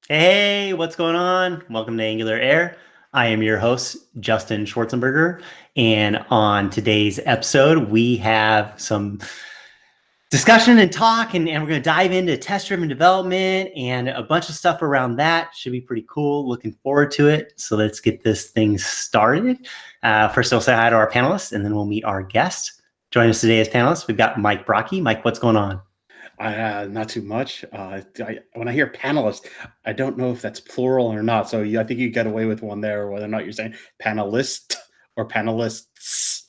Hey, what's going on? Welcome to AngularAir. I am your host, Justin Schwarzenberger. And on today's episode, we have some discussion and talk, and we're going to dive into test-driven development and a bunch of stuff around that. Should be pretty cool. Looking forward to it. So let's get this thing started. First, I'll say hi to our panelists, and then we'll meet our guest. Joining us today as panelists, we've got Mike Brocky. Mike, what's going on? Not too much. When I hear panelist, I don't know if that's plural or not. So I think you get away with one there, whether or not you're saying panelist or panelists.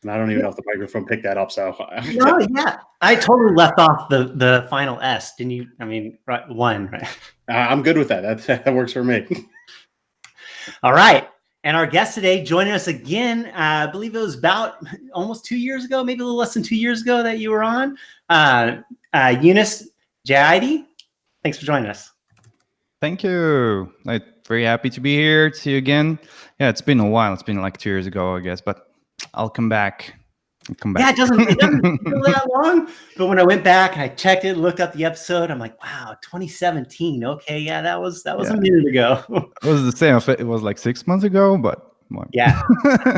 And I don't even know if the microphone picked that up. So No, yeah, I totally left off the final S. Didn't you? I mean, right, one, right? I'm good with that. That works for me. All right. And our guest today joining us again, I believe it was about almost 2 years ago, maybe a little less than 2 years ago that you were on. Younes Jaaidi, thanks for joining us. Thank you. I'm very happy to be here. See you again. Yeah, it's been a while. It's been like 2 years ago, I guess, but I'll come back. Yeah, it doesn't feel that long. But when I went back and I checked it, looked up the episode, I'm like, wow, 2017. Okay, yeah, that was a minute ago. It was the same. It was like 6 months ago, but yeah,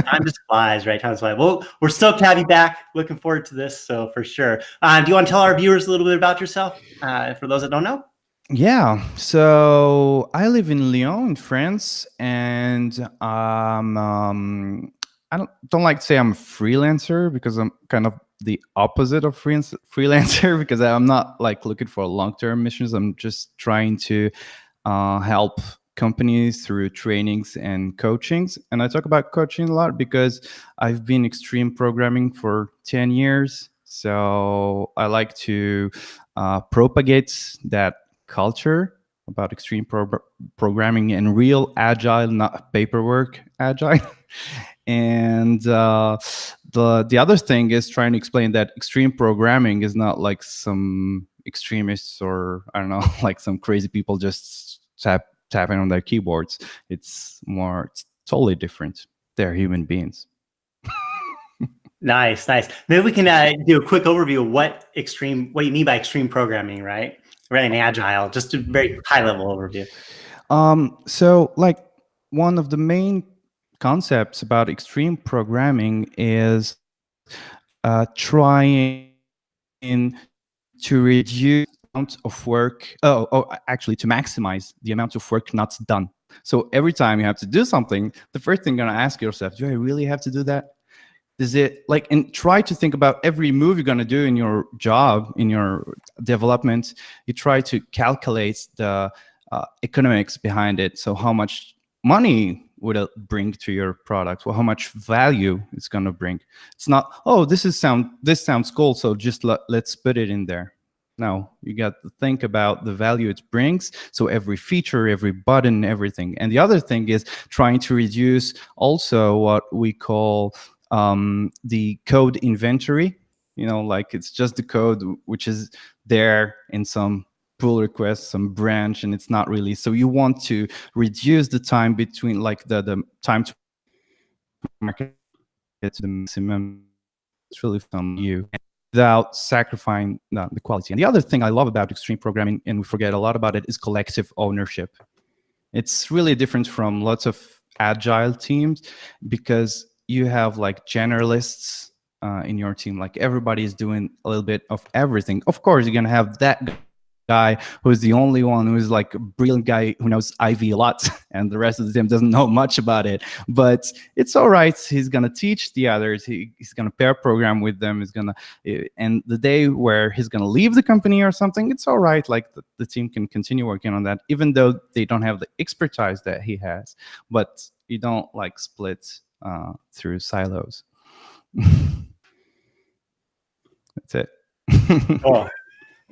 time just flies, right? Time just flies. Well, we're stoked to have you back. Looking forward to this, so for sure. Do you want to tell our viewers a little bit about yourself, for those that don't know? Yeah, so I live in Lyon, in France, and I don't like to say I'm a freelancer because I'm kind of the opposite of freelancer because I'm not like looking for long-term missions. I'm just trying to help companies through trainings and coachings. And I talk about coaching a lot because I've been extreme programming for 10 years. So I like to propagate that culture about extreme programming and real agile, not paperwork agile. And the other thing is trying to explain that extreme programming is not like some extremists or I don't know, like some crazy people just tapping on their keyboards. It's totally different. They're human beings. Nice. Maybe we can do a quick overview of what you mean by extreme programming, right? Right, and agile, just a very high level overview. So like one of the main concepts about extreme programming is trying to reduce the amount of work, actually to maximize the amount of work not done. So every time you have to do something, the first thing you're gonna ask yourself, do I really have to do that? Is it like, and try to think about every move you're gonna do in your job, in your development. You try to calculate the economics behind it. So how much money would it bring to your product? Well, how much value it's going to bring? It's not, oh, this sounds cool, so just let's put it in there. No, you got to think about the value it brings. So every feature, every button, everything. And the other thing is trying to reduce also what we call the code inventory. You know, like it's just the code which is there in some pull request, some branch, and it's not really. So you want to reduce the time between, like the time to market to the maximum. It's really from you without sacrificing the quality. And the other thing I love about extreme programming, and we forget a lot about it, is collective ownership. It's really different from lots of agile teams because you have like generalists in your team. Like everybody is doing a little bit of everything. Of course, you're going to have that guy who's the only one who's like a brilliant guy who knows IV a lot and the rest of the team doesn't know much about it, but it's all right. He's going to teach the others. He's going to pair program with them. He's going to, and the day where he's going to leave the company or something, it's all right. Like the team can continue working on that, even though they don't have the expertise that he has, but you don't like split through silos. That's it.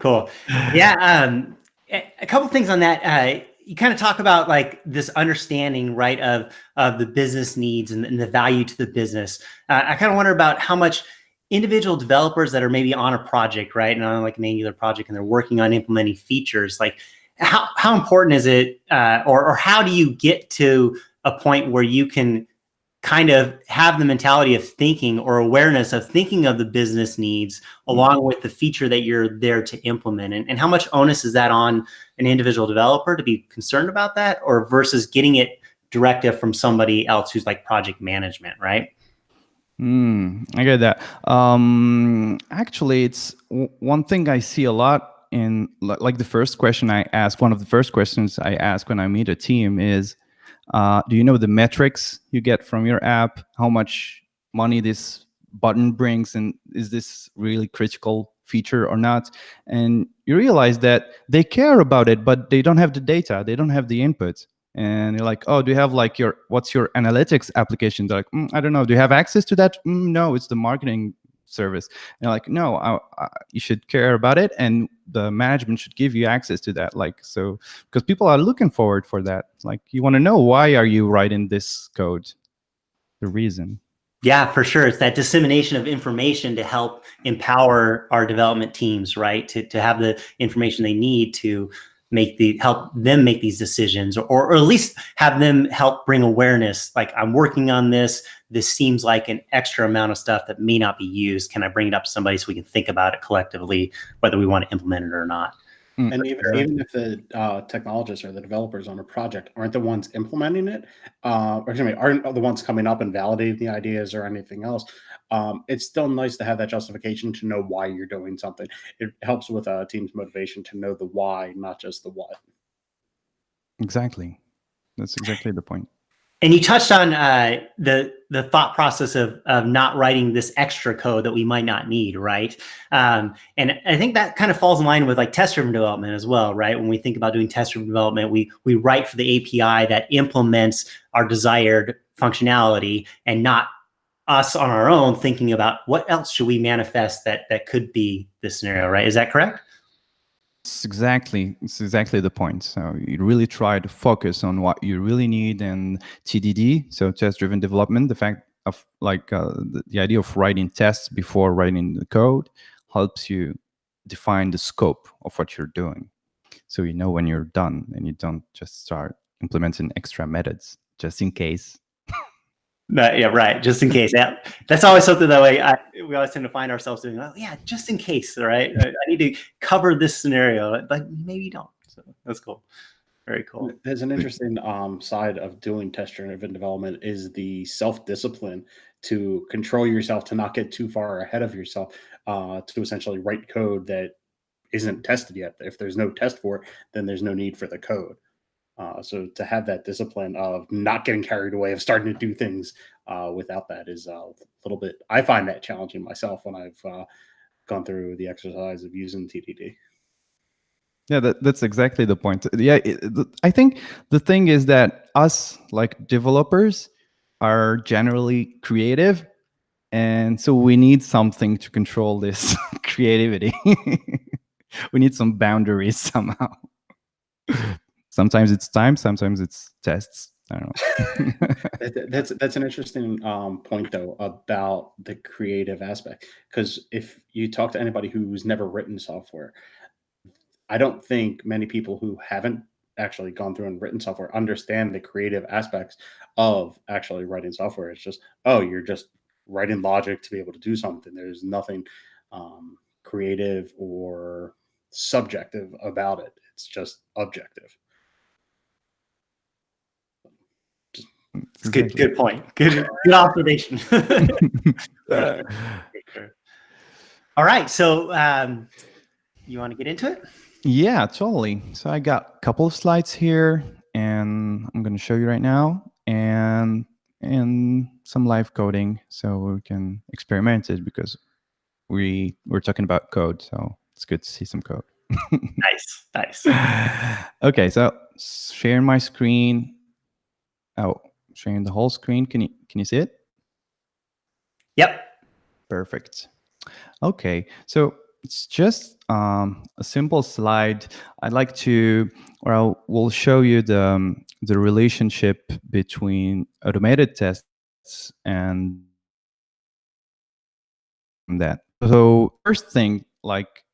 Cool. Yeah. A couple things on that. You kind of talk about like this understanding, right, of the business needs and the value to the business. I kind of wonder about how much individual developers that are maybe on a project, right, and on like an Angular project, and they're working on implementing features, like how important is it, or how do you get to a point where you can kind of have the mentality of thinking or awareness of thinking of the business needs along with the feature that you're there to implement? And how much onus is that on an individual developer to be concerned about that, or versus getting it directive from somebody else who's like project management, right? I get that. Actually, it's one thing I see a lot in like the first question I ask. One of the first questions I ask when I meet a team is, do you know the metrics you get from your app? How much money this button brings, and is this really critical feature or not? And you realize that they care about it, but they don't have the data. They don't have the input. And you're like, oh, do you have like what's your analytics application? They're like, I don't know. Do you have access to that? No, it's the marketing service. And you're like, no, you should care about it, and the management should give you access to that. Like, so, because people are looking forward for that. Like, you want to know, why are you writing this code? The reason. Yeah, for sure. It's that dissemination of information to help empower our development teams, right? To have the information they need to help them make these decisions, or at least have them help bring awareness. Like, I'm working on this. This seems like an extra amount of stuff that may not be used. Can I bring it up to somebody so we can think about it collectively, whether we want to implement it or not? And even if the technologists or the developers on a project aren't the ones implementing it, or excuse me, aren't the ones coming up and validating the ideas or anything else, it's still nice to have that justification to know why you're doing something. It helps with a team's motivation to know the why, not just the what. Exactly. That's exactly the point. And you touched on the thought process of not writing this extra code that we might not need, right? And I think that kind of falls in line with like test-driven development as well, right? When we think about doing test-driven development, we write for the API that implements our desired functionality, and not us on our own thinking about what else should we manifest that could be this scenario, right? Is that correct? It's exactly the point. So you really try to focus on what you really need. And TDD, so test-driven development, the fact of like the idea of writing tests before writing the code helps you define the scope of what you're doing. So you know when you're done, and you don't just start implementing extra methods just in case. Yeah, right. Just in case. Yeah, that's always something that we always tend to find ourselves doing. Oh, yeah, just in case. Right. I need to cover this scenario, but maybe you don't. So that's cool. Very cool. There's an interesting side of doing test-driven development is the self-discipline to control yourself, to not get too far ahead of yourself, to essentially write code that isn't tested yet. If there's no test for it, then there's no need for the code. So to have that discipline of not getting carried away, of starting to do things without that, is a little bit, I find that challenging myself when I've gone through the exercise of using TDD. Yeah, that's exactly the point. Yeah, I think the thing is that us, like developers, are generally creative, and so we need something to control this creativity. We need some boundaries somehow. Sometimes it's time, sometimes it's tests. I don't know. That's an interesting point, though, about the creative aspect. Because if you talk to anybody who's never written software, I don't think many people who haven't actually gone through and written software understand the creative aspects of actually writing software. It's just, oh, you're just writing logic to be able to do something. There's nothing creative or subjective about it. It's just objective. It's good point. Good observation. All right. So you want to get into it? Yeah, totally. So I got a couple of slides here, and I'm going to show you right now, and some live coding, so we can experiment it, because we're talking about code, so it's good to see some code. Nice. Okay, so sharing my screen. Oh, sharing the whole screen. Can you see it? Yep. Perfect. Okay, so it's just a simple slide. I'd like to, or we'll show you the relationship between automated tests and that. So first thing, like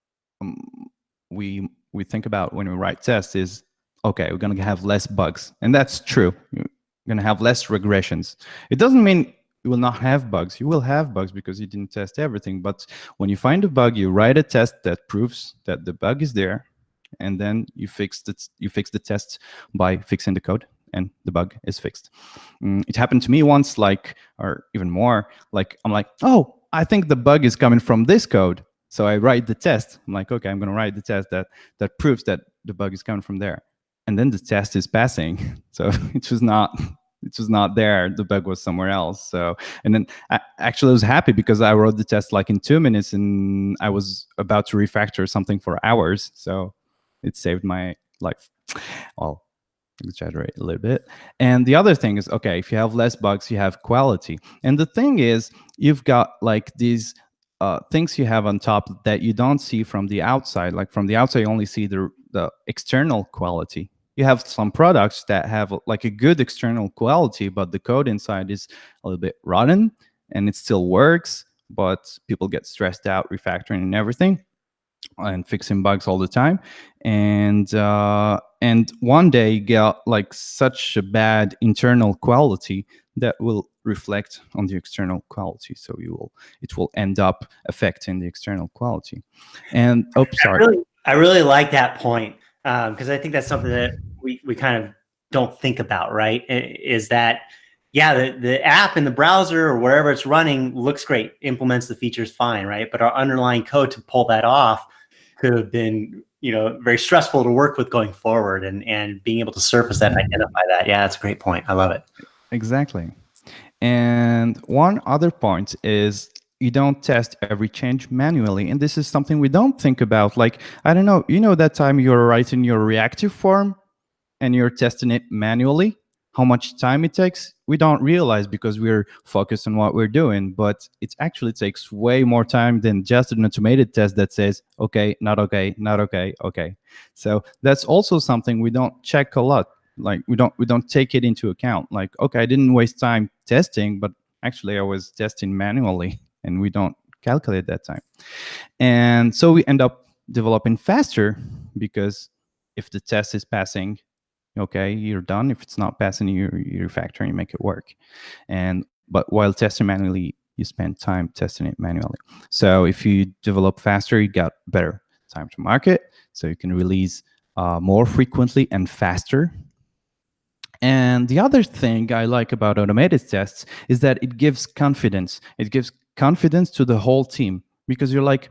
we think about when we write tests is, okay, we're gonna have less bugs, and that's true. going to have less regressions. It doesn't mean you will not have bugs. You will have bugs because you didn't test everything. But when you find a bug, you write a test that proves that the bug is there, and then you fix the test by fixing the code, and the bug is fixed. It happened to me once, or even more. I'm like, oh, I think the bug is coming from this code. So I write the test. I'm like, okay, I'm going to write the test that proves that the bug is coming from there. And then the test is passing. So it was not there. The bug was somewhere else. So, and then actually I was happy because I wrote the test in 2 minutes, and I was about to refactor something for hours. So it saved my life. Well, exaggerate a little bit. And the other thing is, okay, if you have less bugs, you have quality. And the thing is, you've got these things you have on top that you don't see from the outside. From the outside, you only see the external quality. You have some products that have a good external quality, but the code inside is a little bit rotten, and it still works, but people get stressed out refactoring and everything and fixing bugs all the time. And one day you get such a bad internal quality that will reflect on the external quality. So it will end up affecting the external quality. And sorry. I really like that point, because I think that's something that we kind of don't think about, right? Is that, yeah, the app in the browser or wherever it's running looks great, implements the features fine, right? But our underlying code to pull that off could have been, very stressful to work with going forward, and being able to surface that and identify that. Yeah, that's a great point. I love it. Exactly. And one other point is you don't test every change manually. And this is something we don't think about. I don't know, that time you're writing your reactive form and you're testing it manually, how much time it takes, we don't realize because we're focused on what we're doing. But it actually takes way more time than just an automated test that says, okay, not okay, not okay, okay. So that's also something we don't check a lot. We don't take it into account. Okay, I didn't waste time testing, but actually I was testing manually, and we don't calculate that time. And so we end up developing faster, because if the test is passing, okay, you're done. If it's not passing, you refactor and you make it work. But while testing manually, you spend time testing it manually. So if you develop faster, you got better time to market, so you can release more frequently and faster. And the other thing I like about automated tests is that it gives confidence. It gives confidence to the whole team, because you're like,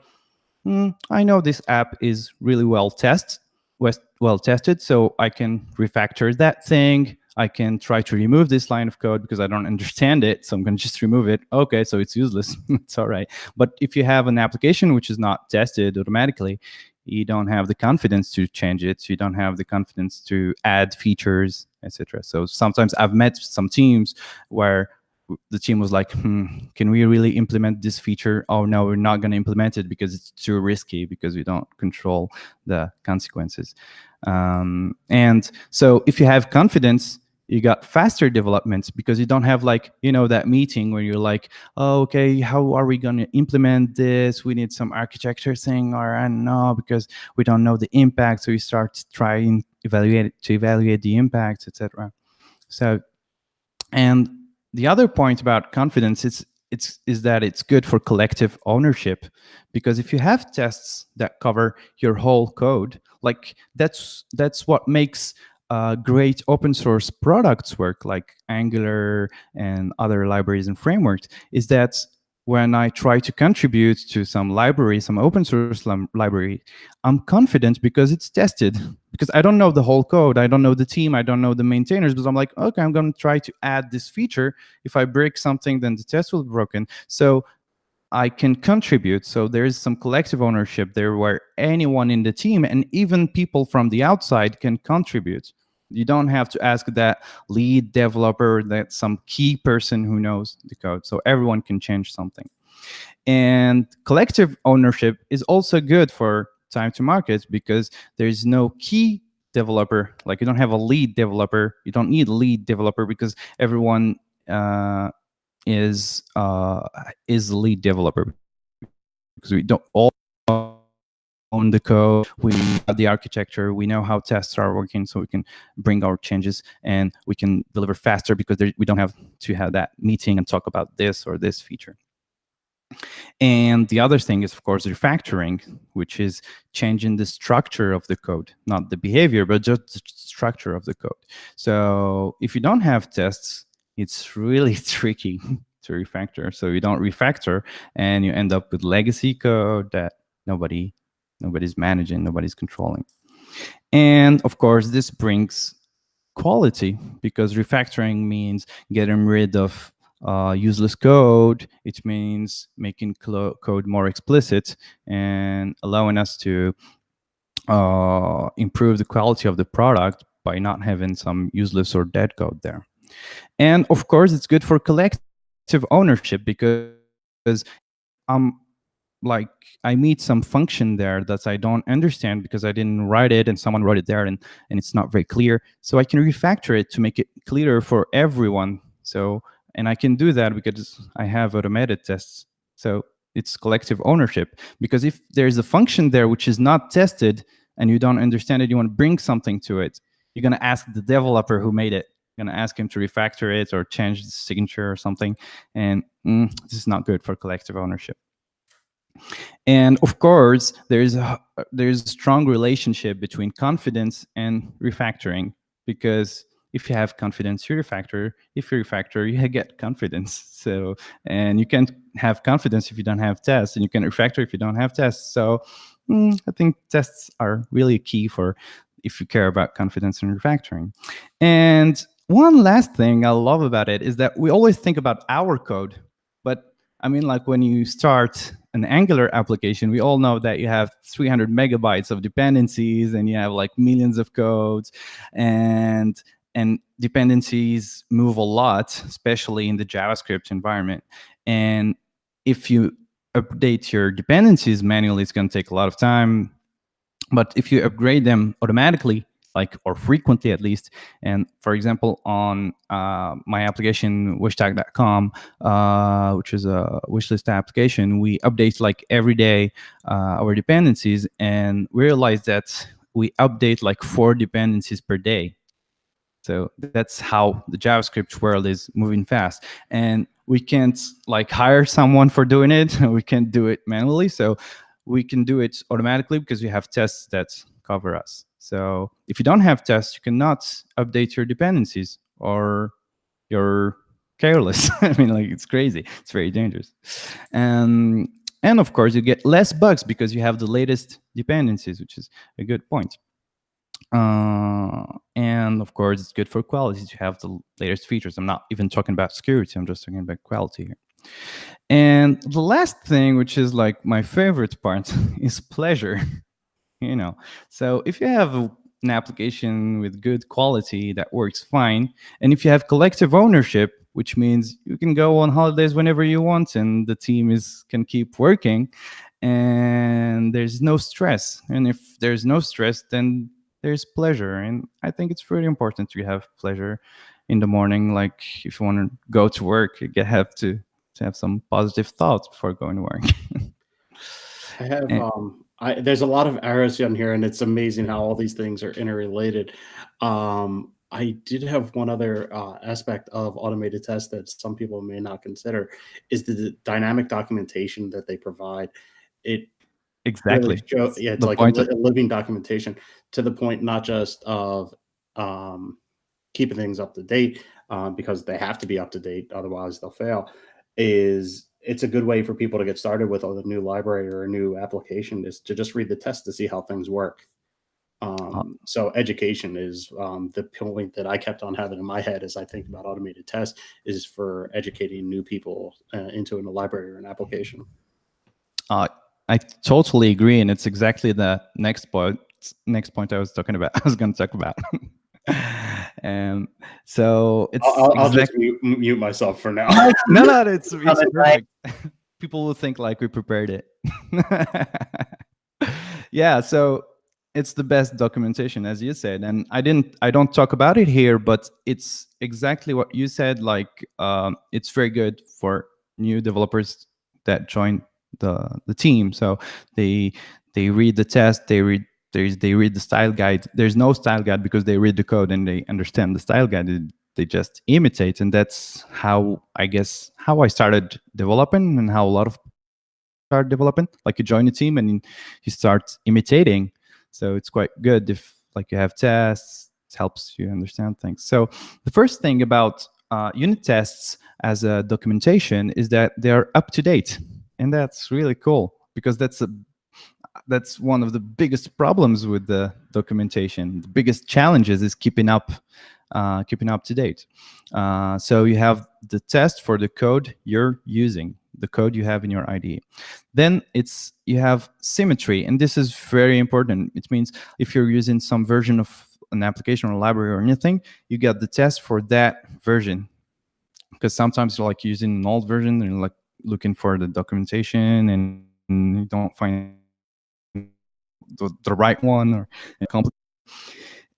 I know this app is really well tested, so I can refactor that thing. I can try to remove this line of code because I don't understand it, so I'm going to just remove it. Okay, so it's useless. It's all right. But if you have an application which is not tested automatically, you don't have the confidence to change it. You don't have the confidence to add features, etc. So sometimes I've met some teams where the team was like, can we really implement this feature? Oh, no, we're not going to implement it because it's too risky, because we don't control the consequences. And so if you have confidence, you got faster developments, because you don't have that meeting where you're like, oh, okay, how are we going to implement this? We need some architecture thing, or I don't know, because we don't know the impact. So you start trying to evaluate the impacts, etc. So, and the other point about confidence is that it's good for collective ownership, because if you have tests that cover your whole code, that's what makes great open source products work, like Angular and other libraries and frameworks, is that when I try to contribute to some library, some open source library, I'm confident because it's tested. Because I don't know the whole code, I don't know the team, I don't know the maintainers, but I'm like, okay, I'm going to try to add this feature. If I break something, then the test will be broken. So I can contribute. So there is some collective ownership there where anyone in the team and even people from the outside can contribute. You don't have to ask that lead developer, that some key person who knows the code. So everyone can change something. And collective ownership is also good for time to market, because there's no key developer. You don't have a lead developer. You don't need a lead developer, because everyone is the lead developer, because we don't all own the code, we have the architecture, we know how tests are working, so we can bring our changes and we can deliver faster because we don't have to have that meeting and talk about this or this feature. And the other thing is, of course, refactoring, which is changing the structure of the code, not the behavior, but just the structure of the code. So if you don't have tests, it's really tricky to refactor. So you don't refactor and you end up with legacy code that nobody's managing, nobody's controlling. And of course, this brings quality, because refactoring means getting rid of useless code. It means making code more explicit and allowing us to improve the quality of the product by not having some useless or dead code there. And of course, it's good for collective ownership, because like I meet some function there that I don't understand because I didn't write it and someone wrote it there, and it's not very clear. So I can refactor it to make it clearer for everyone. So, and I can do that because I have automated tests. So it's collective ownership, because if there's a function there which is not tested and you don't understand it, you want to bring something to it, you're going to ask the developer who made it. You're going to ask him to refactor it or change the signature or something. And this is not good for collective ownership. And of course, there's a strong relationship between confidence and refactoring, because if you have confidence, you refactor. If you refactor, you get confidence. So, and you can't have confidence if you don't have tests, and you can refactor if you don't have tests. So I think tests are really key for if you care about confidence and refactoring. And one last thing I love about it is that we always think about our code, but I mean, like when you start an Angular application, we all know that you have 300 megabytes of dependencies and you have like millions of codes, and dependencies move a lot, especially in the JavaScript environment. And if you update your dependencies manually, it's going to take a lot of time. But if you upgrade them automatically, or frequently at least, and for example, on my application, wishtag.com, which is a wishlist application, we update every day our dependencies, and we realize that we update 4 dependencies per day. So that's how the JavaScript world is moving fast. And we can't hire someone for doing it. We can't do it manually. So we can do it automatically because we have tests that cover us. So if you don't have tests, you cannot update your dependencies, or you're careless. I mean, it's crazy. It's very dangerous. And of course, you get less bugs because you have the latest dependencies, which is a good point. And of course, it's good for quality to have the latest features. I'm not even talking about security. I'm just talking about quality here. And the last thing, which is my favorite part, is pleasure. So if you have an application with good quality that works fine, and if you have collective ownership, which means you can go on holidays whenever you want, and the team can keep working, and there's no stress. And if there's no stress, then there's pleasure. And I think it's really important to have pleasure in the morning. If you want to go to work, you have to have some positive thoughts before going to work. I have there's a lot of arrows on here, and it's amazing how all these things are interrelated. I did have one other aspect of automated tests that some people may not consider, is the dynamic documentation that they provide. It Exactly. really it's like a living documentation, to the point not just of keeping things up to date, because they have to be up to date, otherwise they'll fail. It's a good way for people to get started with a new library or a new application, is to just read the test to see how things work. So education is the point that I kept on having in my head as I think about automated tests, is for educating new people into a library or an application. I totally agree, and it's exactly the next point I was talking about. I was going to talk about. So it's I'll just mute myself for now. No, it's perfect. People will think we prepared it. Yeah, so it's the best documentation, as you said, and I don't talk about it here, but it's exactly what you said. It's very good for new developers that join the team. So they they read the test, they read the style guide. There's no style guide because they read the code and they understand the style guide. They just imitate, and that's how I started developing, and how a lot of start developing. Like, you join a team and you start imitating. So it's quite good if like you have tests. It helps you understand things. So the first thing about unit tests as a documentation is that they're up to date, and that's really cool, because that's one of the biggest problems with the documentation. The biggest challenges is keeping up to date. So you have the test for the code you're using, the code you have in your IDE. Then you have symmetry, and this is very important. It means if you're using some version of an application or library or anything, you get the test for that version. Because sometimes you're like using an old version and you're like looking for the documentation and you don't find the right one, or complicated.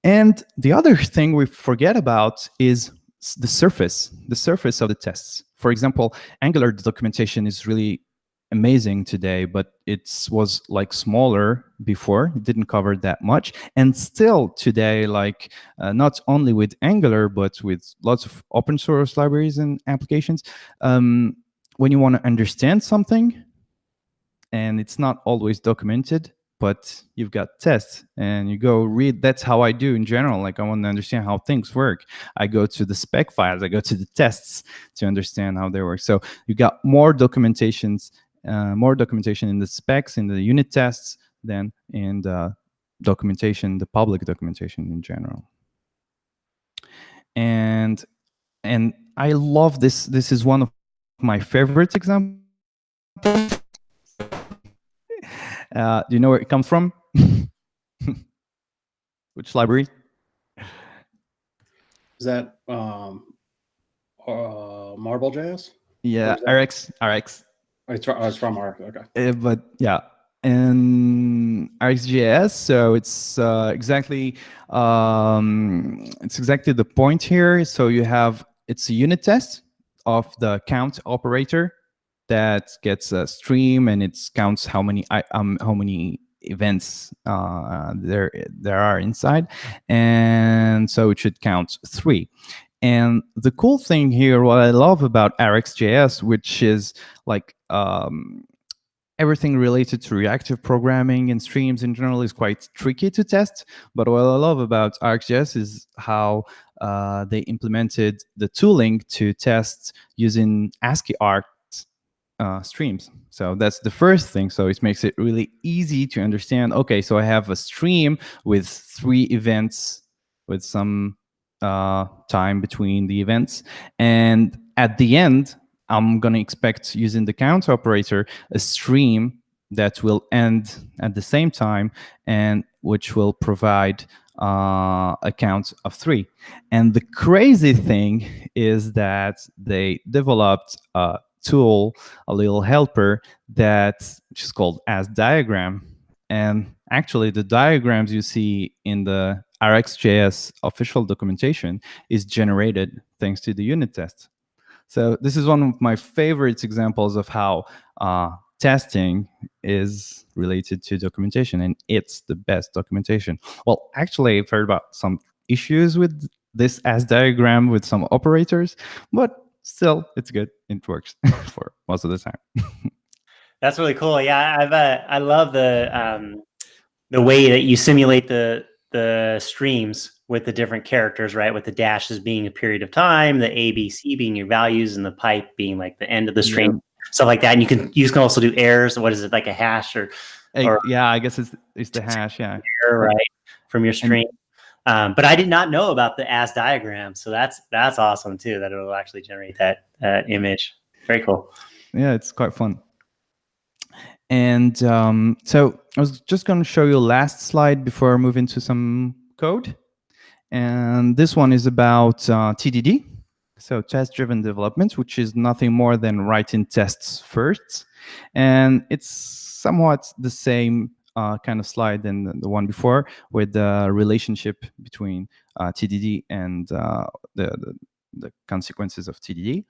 And the other thing we forget about is the surface of the tests. For example, Angular documentation is really amazing today, but it was like smaller before. It didn't cover that much. And still today, like not only with Angular, but with lots of open source libraries and applications, when you want to understand something and it's not always documented, but you've got tests and you go read. That's how I do in general. Like, I want to understand how things work. I go to the spec files, I go to the tests to understand how they work. So you got more documentation in the specs, in the unit tests, than in the documentation, the public documentation in general. And I love this. This is one of my favorite examples. Do you know where it comes from? Which library? Is that Marble.js? Yeah, RX. Oh, it's from Arc. Okay. But yeah, and RxJS. So it's exactly the point here. So it's a unit test of the count operator that gets a stream, and it counts how many events there are inside, and so it should count 3. And the cool thing here, what I love about RxJS, which is like everything related to reactive programming and streams in general, is quite tricky to test. But what I love about RxJS is how they implemented the tooling to test using ASCII art streams. So that's the first thing. So it makes it really easy to understand. Okay, so I have a stream with 3 events with some time between the events, and at the end I'm going to expect, using the count operator, a stream that will end at the same time, and which will provide a count of 3. And the crazy thing is that they developed a tool, a little helper, which is called AsDiagram. And actually, the diagrams you see in the RxJS official documentation is generated thanks to the unit test. So this is one of my favorite examples of how testing is related to documentation, and it's the best documentation. Well, actually, I've heard about some issues with this AsDiagram with some operators, but still, it's good. It works for most of the time. That's really cool. Yeah, I love the way that you simulate the streams with the different characters, right? With the dashes being a period of time, the A, B, C being your values, and the pipe being like the end of the stream, stuff like that. And you can also do errors. What is it, like a hash or yeah, I guess it's the hash, yeah, error, right, from your stream. But I did not know about the AsDiagram, so that's awesome too. That it will actually generate that image. Very cool. Yeah, it's quite fun. And so I was just going to show you a last slide before moving to some code. And this one is about TDD, so test-driven development, which is nothing more than writing tests first. And it's somewhat the same kind of slide than the one before, with the relationship between TDD and the consequences of TDD.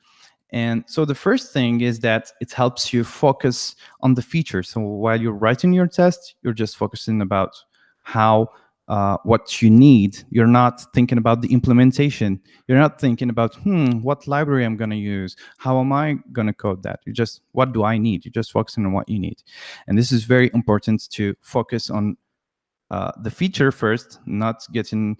And so the first thing is that it helps you focus on the feature. So while you're writing your test, you're just focusing about how what you need. You're not thinking about the implementation. You're not thinking about, what library I'm going to use. How am I going to code that? You just, what do I need? You're just focusing on what you need. And this is very important, to focus on the feature first, not getting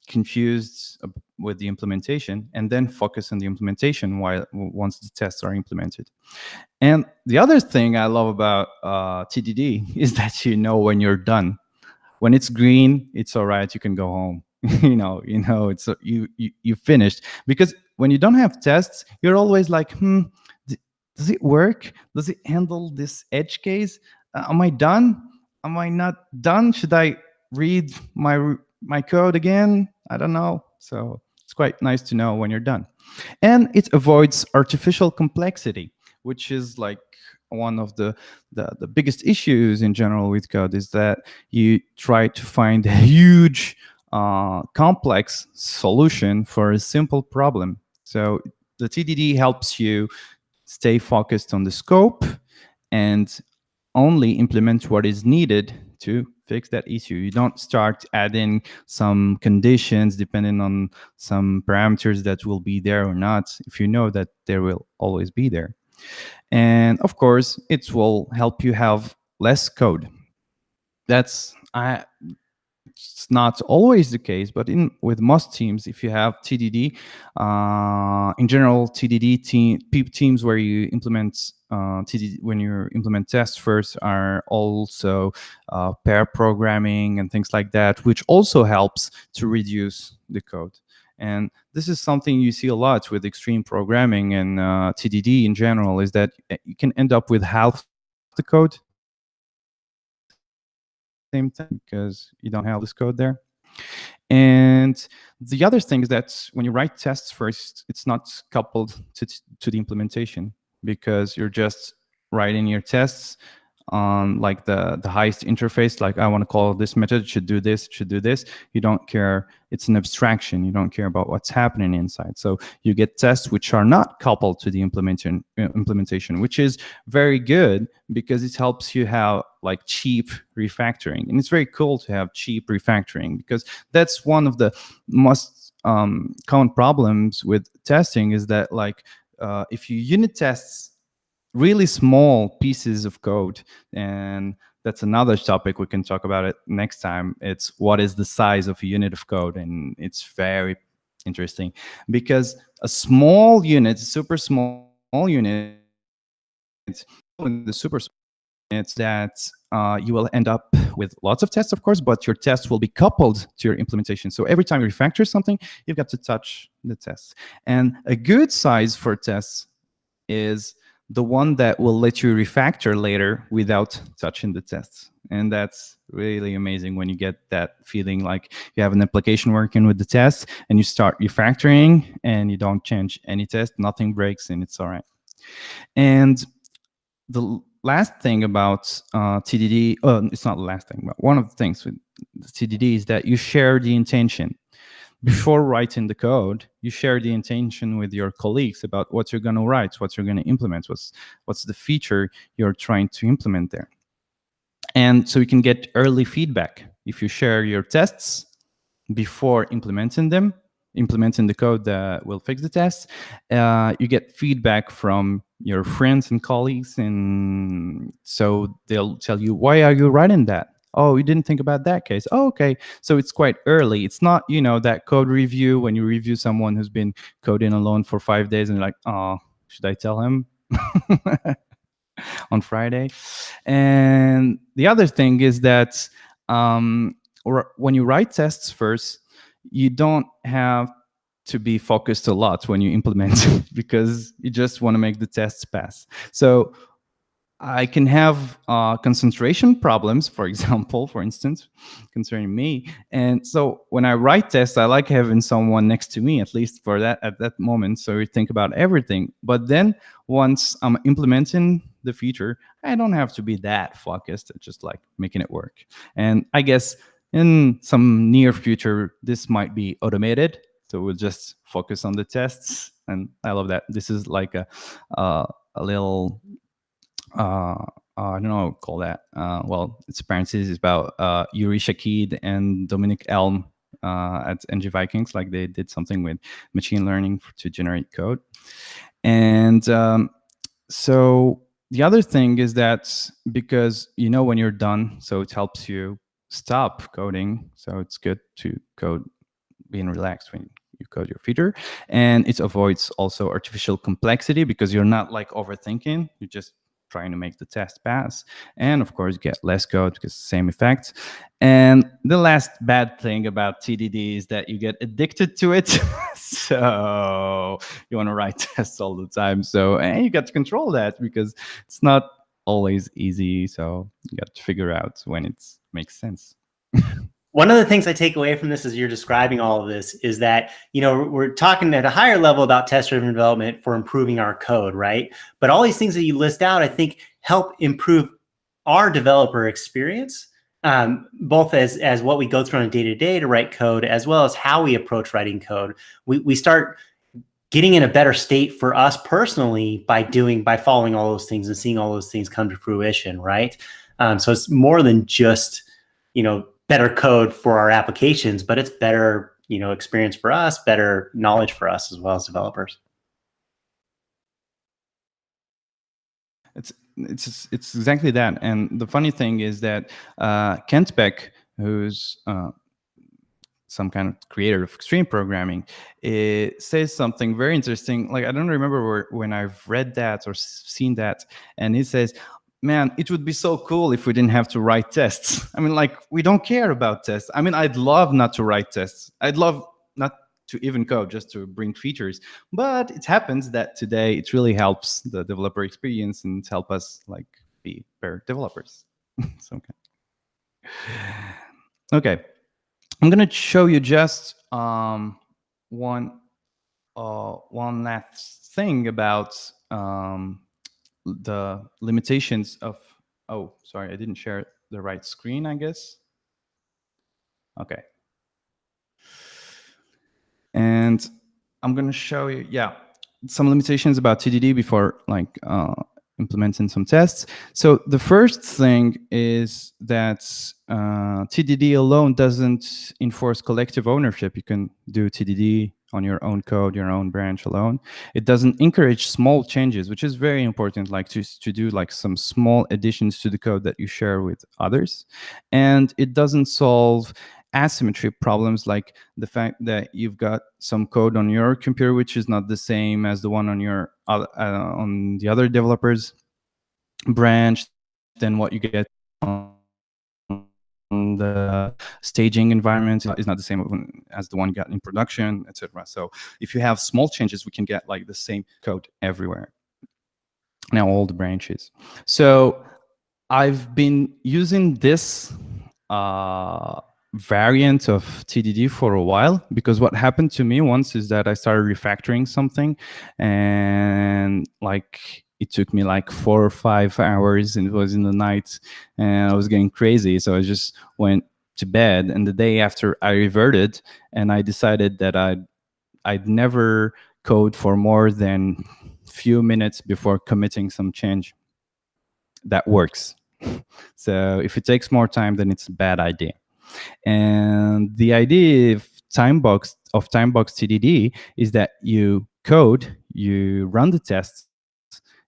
confused with the implementation, and then focus on the implementation once the tests are implemented. And the other thing I love about TDD is that you know when you're done. When it's green, it's all right. You can go home. It's you finished. Because when you don't have tests, you're always like, does it work? Does it handle this edge case? Am I done? Am I not done? Should I read my code again? I don't know. So it's quite nice to know when you're done. And it avoids artificial complexity, which is like one of the biggest issues in general with code, is that you try to find a huge complex solution for a simple problem. So the TDD helps you stay focused on the scope and only implement what is needed to fix that issue. You don't start adding some conditions depending on some parameters that will be there or not, if you know that they will always be there. And of course, it will help you have less code. It's not always the case, but with most teams, if you have TDD, in general, TDD teams where you implement TDD, when you implement tests first, are also pair programming and things like that, which also helps to reduce the code. And this is something you see a lot with extreme programming and TDD in general, is that you can end up with half the code same time because you don't have this code there. And the other thing is that when you write tests first, it's not coupled to the implementation, because you're just writing your tests on like the highest interface, like I want to call this method, should do this, should do this. You don't care. It's an abstraction. You don't care about what's happening inside. So you get tests which are not coupled to the implementation, which is very good because it helps you have like cheap refactoring. And it's very cool to have cheap refactoring, because that's one of the most common problems with testing, is that like if you unit tests really small pieces of code, and that's another topic, we can talk about it next time. It's what is the size of a unit of code, and it's very interesting because a small unit, super small unit, the super small units, that you will end up with lots of tests, of course, but your tests will be coupled to your implementation. So every time you refactor something, you've got to touch the tests. And a good size for tests is the one that will let you refactor later without touching the tests. And that's really amazing when you get that feeling like you have an application working with the tests and you start refactoring and you don't change any test, nothing breaks, and it's all right. And the last thing about TDD, it's not the last thing, but one of the things with TDD is that you share the intention. Before writing the code, you share the intention with your colleagues about what you're going to write, what you're going to implement, what's the feature you're trying to implement there. And so you can get early feedback. If you share your tests before implementing the code that will fix the tests, you get feedback from your friends and colleagues, and so they'll tell you, why are you writing that? Oh, you didn't think about that case. Oh, okay. So it's quite early. It's not, that code review when you review someone who's been coding alone for 5 days and you're like, oh, should I tell him on Friday? And the other thing is that when you write tests first, you don't have to be focused a lot when you implement because you just want to make the tests pass. So I can have concentration problems, for instance, concerning me. And so when I write tests, I like having someone next to me, at least at that moment, so we think about everything. But then once I'm implementing the feature, I don't have to be that focused, just like making it work. And I guess in some near future, this might be automated. So we'll just focus on the tests, and I love that. This is like a little I don't know what to call that. Well, it's parentheses about Younes Jaaidi and Dominic Elm at NG Vikings. Like they did something with machine learning to generate code. And so the other thing is that because you know when you're done, so it helps you stop coding. So it's good to code being relaxed when you code your feature, and it avoids also artificial complexity because you're not like overthinking. You're just trying to make the test pass, and of course get less code because same effect. And the last bad thing about TDD is that you get addicted to it. So you want to write tests all the time. So and you got to control that because it's not always easy. So you got to figure out when it makes sense. One of the things I take away from this as you're describing all of this is that, you know, we're talking at a higher level about test-driven development for improving our code, right? But all these things that you list out, I think, help improve our developer experience, both as what we go through on a day-to-day to write code, as well as how we approach writing code. We start getting in a better state for us personally by following all those things and seeing all those things come to fruition, right? So it's more than just, you know, better code for our applications, but it's better, you know, experience for us, better knowledge for us as well as developers. It's exactly that. And the funny thing is that Kent Beck, who's some kind of creator of extreme programming, it says something very interesting. Like I don't remember when I've read that or seen that, and he says, man, it would be so cool if we didn't have to write tests. I mean, like, we don't care about tests. I mean, I'd love not to write tests. I'd love not to even code, just to bring features. But it happens that today it really helps the developer experience and help us like be better developers. So, okay. I'm going to show you just one last thing about the limitations of, oh, sorry, I didn't share the right screen, I guess. Okay. And I'm going to show you, yeah, some limitations about TDD before like implementing some tests. So the first thing is that TDD alone doesn't enforce collective ownership. You can do TDD on your own code, your own branch alone. It doesn't encourage small changes, which is very important, like to do like some small additions to the code that you share with others. And it doesn't solve asymmetry problems, like the fact that you've got some code on your computer which is not the same as the one on your on the other developer's branch, then what you get on the staging environment is not the same as the one got in production, etc. So if you have small changes, we can get like the same code everywhere. Now all the branches. So I've been using this variant of TDD for a while, because what happened to me once is that I started refactoring something, and like it took me like 4 or 5 hours, and it was in the night, and I was getting crazy. So I just went to bed, and the day after I reverted, and I decided that I'd never code for more than few minutes before committing some change. That works. So if it takes more time, then it's a bad idea. And the idea of Timeboxed TDD is that you code, you run the tests.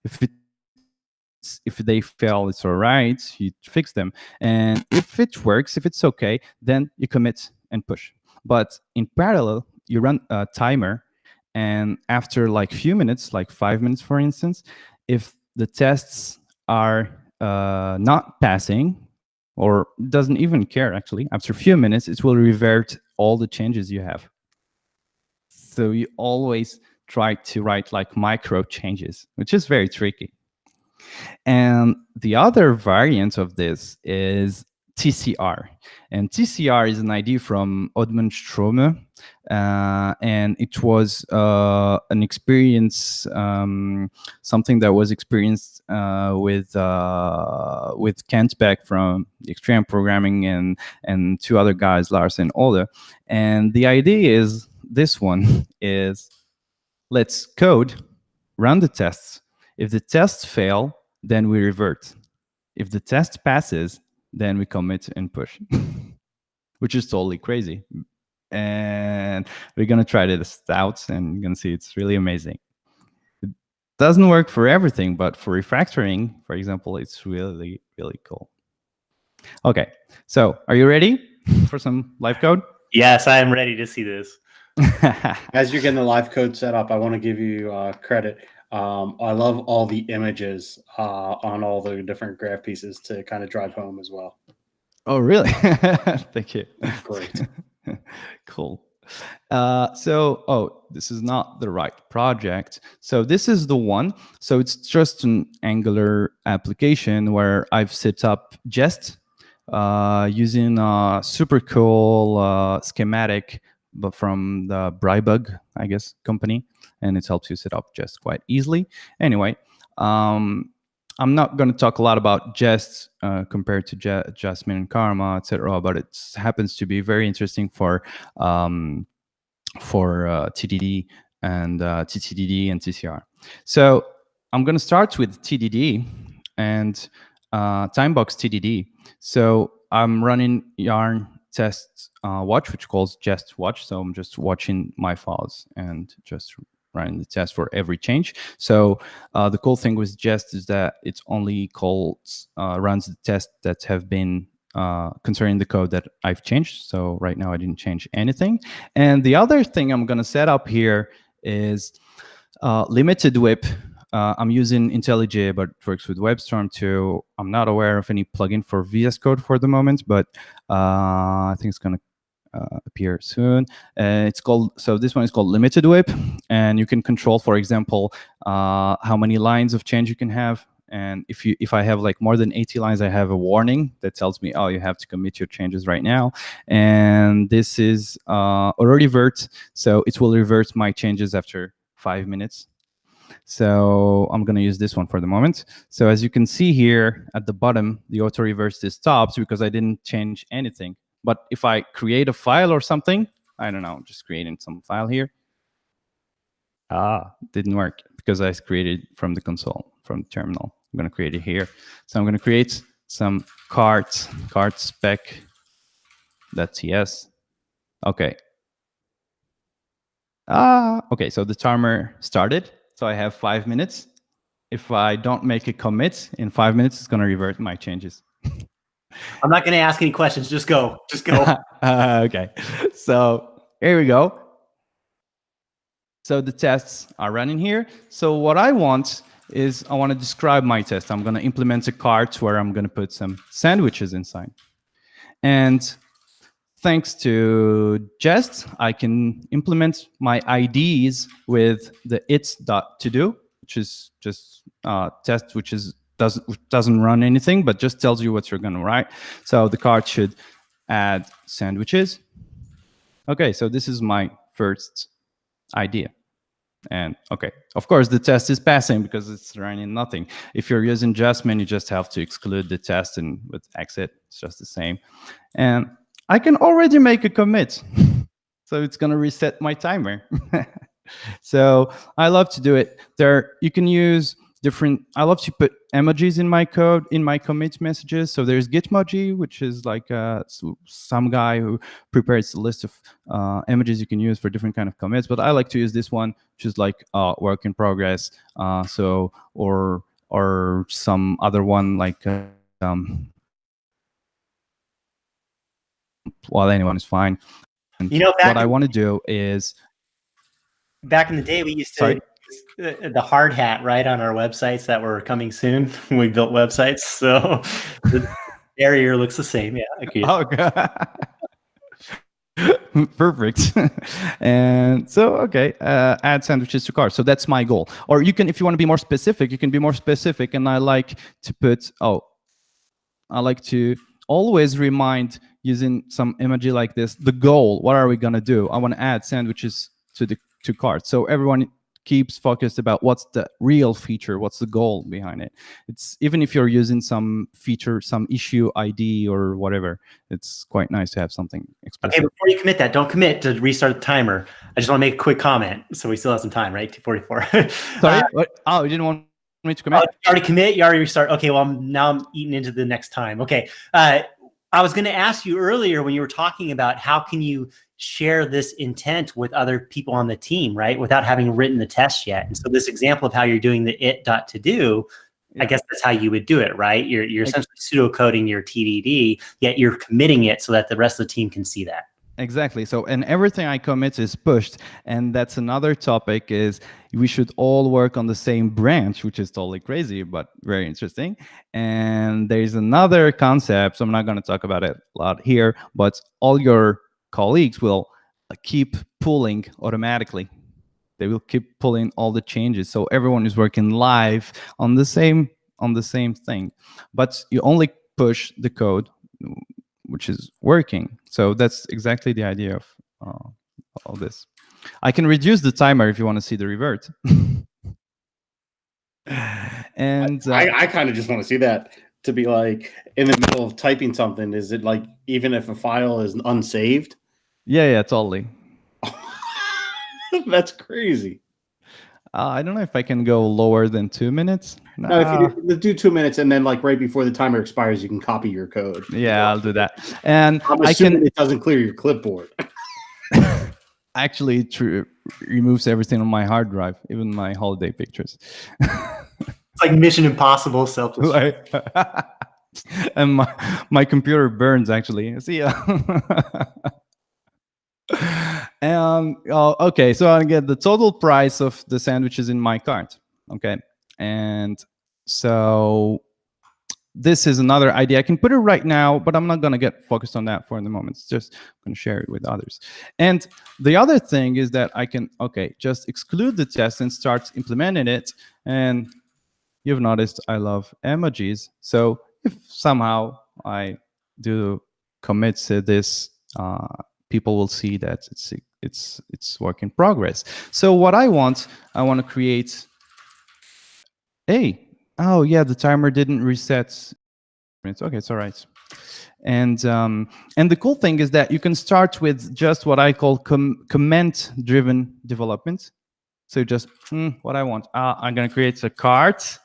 If they fail, it's all right. You fix them, and if it works, if it's okay, then you commit and push. But in parallel, you run a timer, and after like few minutes, like 5 minutes, for instance, if the tests are not passing, or doesn't even care, actually, after a few minutes, it will revert all the changes you have. So you always try to write like micro changes, which is very tricky. And the other variant of this is TCR. And TCR is an idea from Odmund Ströme, and it was an experience, something that was experienced with Kent Beck from Extreme Programming and 2 other guys, Lars and Ole. And the idea is this one is, let's code, run the tests. If the tests fail, then we revert. If the test passes, then we commit and push, which is totally crazy. And we're going to try this out, and you're going to see it's really amazing. It doesn't work for everything, but for refactoring, for example, it's really, really cool. Okay, so are you ready for some live code? Yes, I am ready to see this. As you're getting the live code set up, I want to give you credit. I love all the images on all the different graph pieces to kind of drive home as well. Oh, really? Thank you. Great. Cool. This is not the right project. So this is the one. So it's just an Angular application where I've set up Jest using a super cool schematic but from the Brybug, I guess, company. And it helps you set up Jest quite easily. Anyway, I'm not going to talk a lot about Jest compared to Jasmine and Karma, etc. But it happens to be very interesting for TDD and TDD and TCR. So I'm going to start with TDD and Timeboxed TDD. So I'm running yarn test watch, which calls Jest watch. So I'm just watching my files and just running the test for every change. So the cool thing with Jest is that it only runs the tests that have been concerning the code that I've changed. So right now I didn't change anything. And the other thing I'm going to set up here is limited whip. I'm using IntelliJ, but it works with WebStorm too. I'm not aware of any plugin for VS Code for the moment, but I think it's going to appear soon. This one is called limited whip, and you can control, for example, how many lines of change you can have. And if I have like more than 80 lines, I have a warning that tells me, oh, you have to commit your changes right now. And this is auto revert, so it will revert my changes after 5 minutes. So I'm going to use this one for the moment. So as you can see here at the bottom, the auto reverse is stopped because I didn't change anything. But if I create a file or something, I don't know, just creating some file here. Didn't work because I created from the console, from the terminal. I'm going to create it here. So I'm going to create some cart spec.ts. Okay. Okay, so the timer started. So I have 5 minutes. If I don't make a commit in 5 minutes, it's going to revert my changes. I'm not going to ask any questions. Just go. Just go. Okay. So here we go. So the tests are running here. So what I want is I want to describe my test. I'm going to implement a cart where I'm going to put some sandwiches inside. And thanks to Jest, I can implement my IDs with the its.todo, which is just test which doesn't run anything, but just tells you what you're going to write. So the cart should add sandwiches. Okay, so this is my first idea. And okay, of course, the test is passing because it's running nothing. If you're using Jasmine, you just have to exclude the test, and with exit, it's just the same. And I can already make a commit. So it's going to reset my timer. So I love to do it. You can use I love to put emojis in my code, in my commit messages. So there's Gitmoji, which is like some guy who prepares a list of emojis you can use for different kind of commits. But I like to use this one, which is like work in progress. Or some other one like well, anyone is fine. And what I want to do is back in the day, we used to the hard hat right on our websites that were coming soon. We built websites, so the barrier looks the same. Yeah, I agree. Oh, God. Perfect. And so, okay, add sandwiches to cart. So that's my goal. Or you can, if you want to be more specific, you can be more specific. And I like to put, I like to always remind using some emoji like this, the goal. What are we going to do? I want to add sandwiches to cart. So everyone keeps focused about what's the real feature, what's the goal behind it. It's even if you're using some feature, some issue ID or whatever, it's quite nice to have something explicit. Okay, before you commit that, don't commit to restart the timer. I just want to make a quick comment. So we still have some time, right? 2:44. Sorry. What? Oh, you didn't want me to commit? You already commit. You already restart. Okay. Well, now I'm eating into the next time. Okay. I was going to ask you earlier when you were talking about how can you share this intent with other people on the team, right? Without having written the test yet. And so this example of how you're doing the it.todo, I guess that's how you would do it, right? You're essentially pseudocoding your TDD, yet you're committing it so that the rest of the team can see that. Exactly. So, and everything I commit is pushed. And that's another topic is we should all work on the same branch, which is totally crazy, but very interesting. And there's another concept, so I'm not going to talk about it a lot here, but all your colleagues will keep pulling automatically. They will keep pulling all the changes. So everyone is working live on the same thing, but you only push the code which is working. So that's exactly the idea of all this. I can reduce the timer if you want to see the revert. And I kind of just want to see that, to be like in the middle of typing something. Is it like even if a file is unsaved? yeah, totally. That's crazy. I don't know if I can go lower than 2 minutes. No, if you do 2 minutes and then like right before the timer expires, you can copy your code. Yeah, I'll do that. And I'm assuming it doesn't clear your clipboard. Actually, it removes everything on my hard drive, even my holiday pictures. It's like Mission Impossible self-destruct. And my computer burns, actually. See ya. And okay, so I get the total price of the sandwiches in my cart. Okay, and so this is another idea. I can put it right now, but I'm not going to get focused on that for the moment. It's just going to share it with others. And the other thing is that I can, just exclude the test and start implementing it. And you've noticed I love emojis. So if somehow I do commit to this, people will see that it's work in progress. So what I want to create. Oh yeah, the timer didn't reset. Okay, it's all right. And the cool thing is that you can start with just what I call comment-driven development. So just what I want. I'm gonna create a cart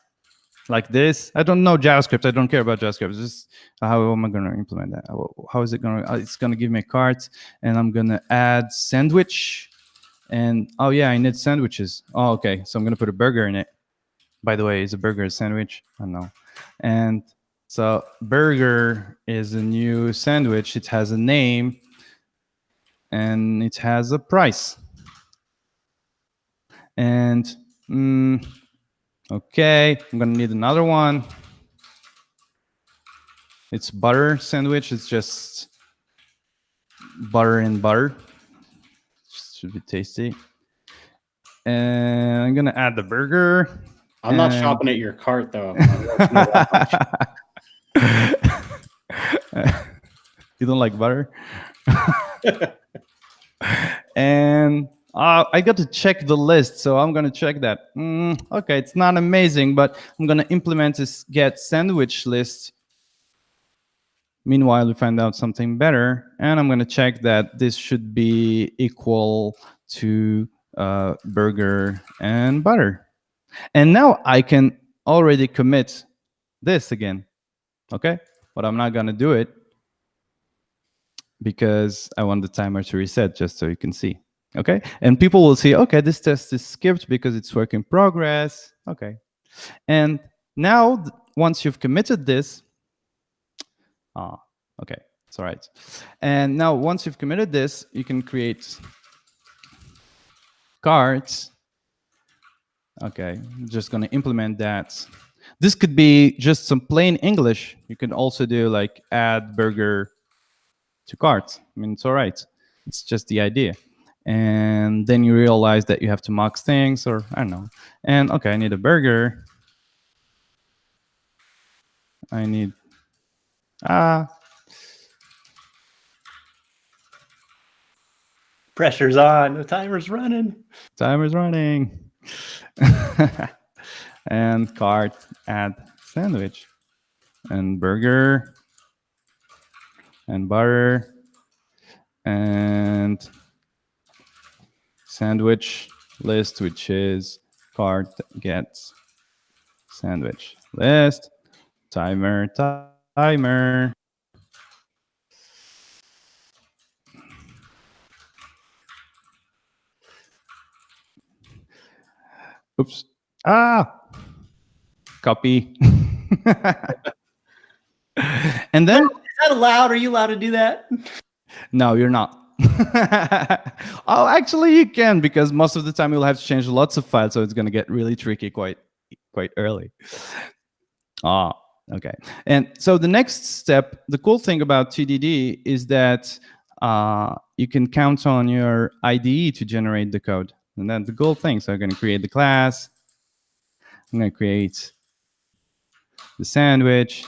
like this. I don't know JavaScript. I don't care about JavaScript. It's just how am I gonna implement that? How is it gonna? It's gonna give me a cart, and I'm gonna add sandwich. And oh yeah, I need sandwiches. Oh okay, so I'm gonna put a burger in it. By the way, is a burger a sandwich? I don't know. And so burger is a new sandwich. It has a name and it has a price. And okay, I'm gonna need another one. It's butter sandwich. It's just butter and butter. Should be tasty. And I'm gonna add the burger. I'm not shopping at your cart though. You don't like butter? And I got to check the list, so I'm gonna check that. Okay, it's not amazing, but I'm gonna implement this get sandwich list. Meanwhile, we find out something better, and I'm gonna check that this should be equal to burger and butter. And now I can already commit this again, okay? But I'm not gonna do it because I want the timer to reset just so you can see, okay? And people will see, okay, this test is skipped because it's work in progress, okay? And now, once you've committed this, okay, it's all right. And now, once you've committed this, you can create cards. Okay, I'm just gonna implement that. This could be just some plain English. You can also do like add burger to cart. I mean, it's all right. It's just the idea. And then you realize that you have to mock things, or I don't know. And okay, I need a burger. I need Pressure's on. The timer's running. Timer's running. And cart, add sandwich, and burger, and butter, and sandwich list, which is cart gets sandwich list, timer. Oops. Copy. And then, Is that allowed? Are you allowed to do that? no, you're not. Oh, actually, you can, because most of the time you'll have to change lots of files, so it's going to get really tricky quite early. Okay. And so the next step, the cool thing about TDD is that you can count on your IDE to generate the code. And that's the cool thing. So I'm going to create the class. I'm going to create the sandwich.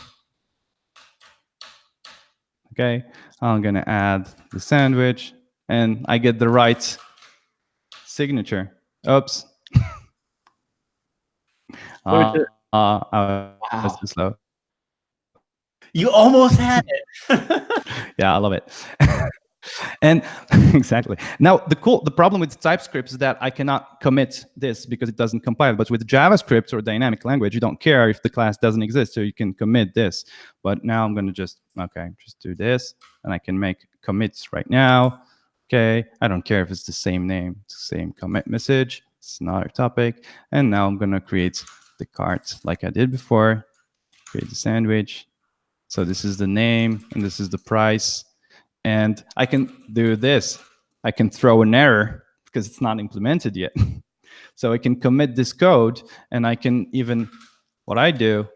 Okay. I'm going to add the sandwich, and I get the right signature. Oops. I was too slow. You almost had it. Yeah, I love it. And exactly. Now, the problem with TypeScript is that I cannot commit this because it doesn't compile. But with JavaScript or dynamic language, you don't care if the class doesn't exist, so you can commit this. But now I'm going to just do this, and I can make commits right now. Okay, I don't care if it's the same name, it's the same commit message. It's not our topic. And now I'm going to create the cart like I did before. Create the sandwich. So this is the name, and this is the price. And I can do this. I can throw an error because it's not implemented yet. So I can commit this code, and I can even, what I do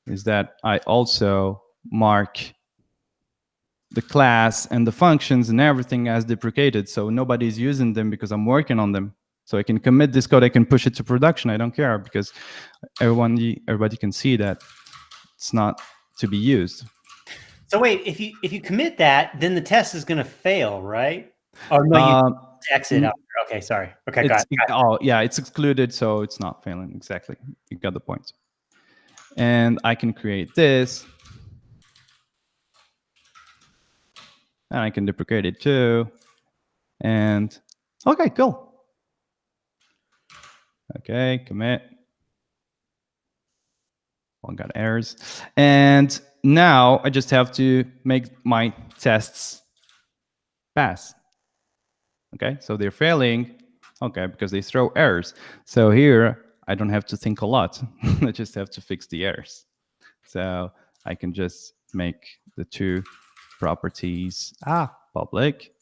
is that I also mark the class and the functions and everything as deprecated. So nobody's using them because I'm working on them. So I can commit this code. I can push it to production. I don't care, because everybody can see that it's not to be used. So wait, if you commit that, then the test is going to fail, right? Or no, you exit out. Okay, sorry. Okay, got it. Oh, yeah, it's excluded, so it's not failing. Exactly. You got the point. And I can create this. And I can deprecate it too. And okay, cool. Okay, commit. Well, got errors. And now I just have to make my tests pass. Okay, so they're failing. Okay, because they throw errors. So here I don't have to think a lot. I just have to fix the errors. So I can just make the two properties public.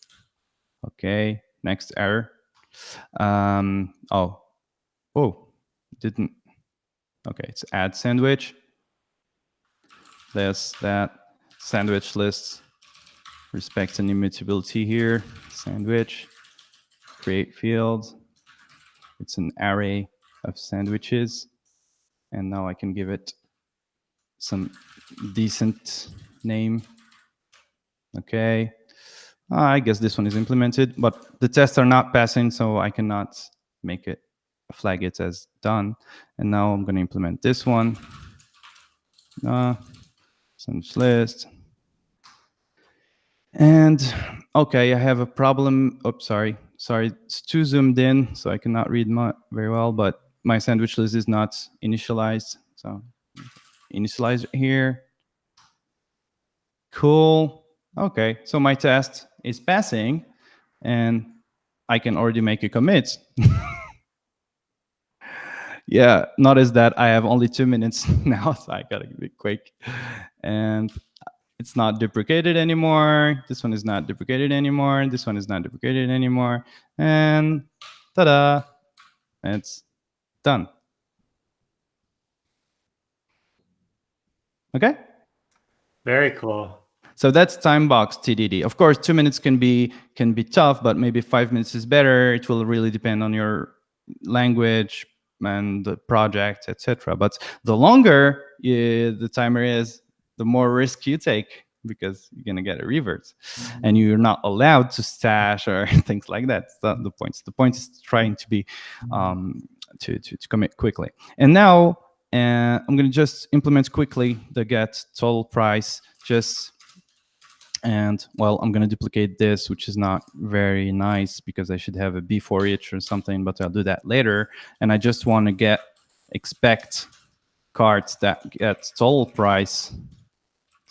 Okay, next error. Didn't. Okay, it's add sandwich. There's that sandwich list. Respect an immutability here. Sandwich. Create field. It's an array of sandwiches. And now I can give it some decent name. Okay. I guess this one is implemented, but the tests are not passing, so I cannot make it, flag it as done. And now I'm going to implement this one. Sandwich list. And okay, I have a problem. Oops, sorry, it's too zoomed in, so I cannot read very well. But my sandwich list is not initialized, so initialize it here. Cool. Okay, so my test is passing, and I can already make a commit. Yeah, notice that I have only 2 minutes now, so I gotta be quick. And it's not deprecated anymore. This one is not deprecated anymore. This one is not deprecated anymore. And ta-da, it's done. Okay? Very cool. So that's Timeboxed TDD. Of course, 2 minutes can be tough, but maybe 5 minutes is better. It will really depend on your language and the project, etc. But the longer the timer is, the more risk you take, because you're gonna get a revert, and you're not allowed to stash or things like that. That's not the point. The point is trying to be to commit quickly. And now I'm gonna just implement quickly the get total price. Just And well, I'm going to duplicate this, which is not very nice because I should have a before each or something, but I'll do that later. And I just want to expect cards that get total price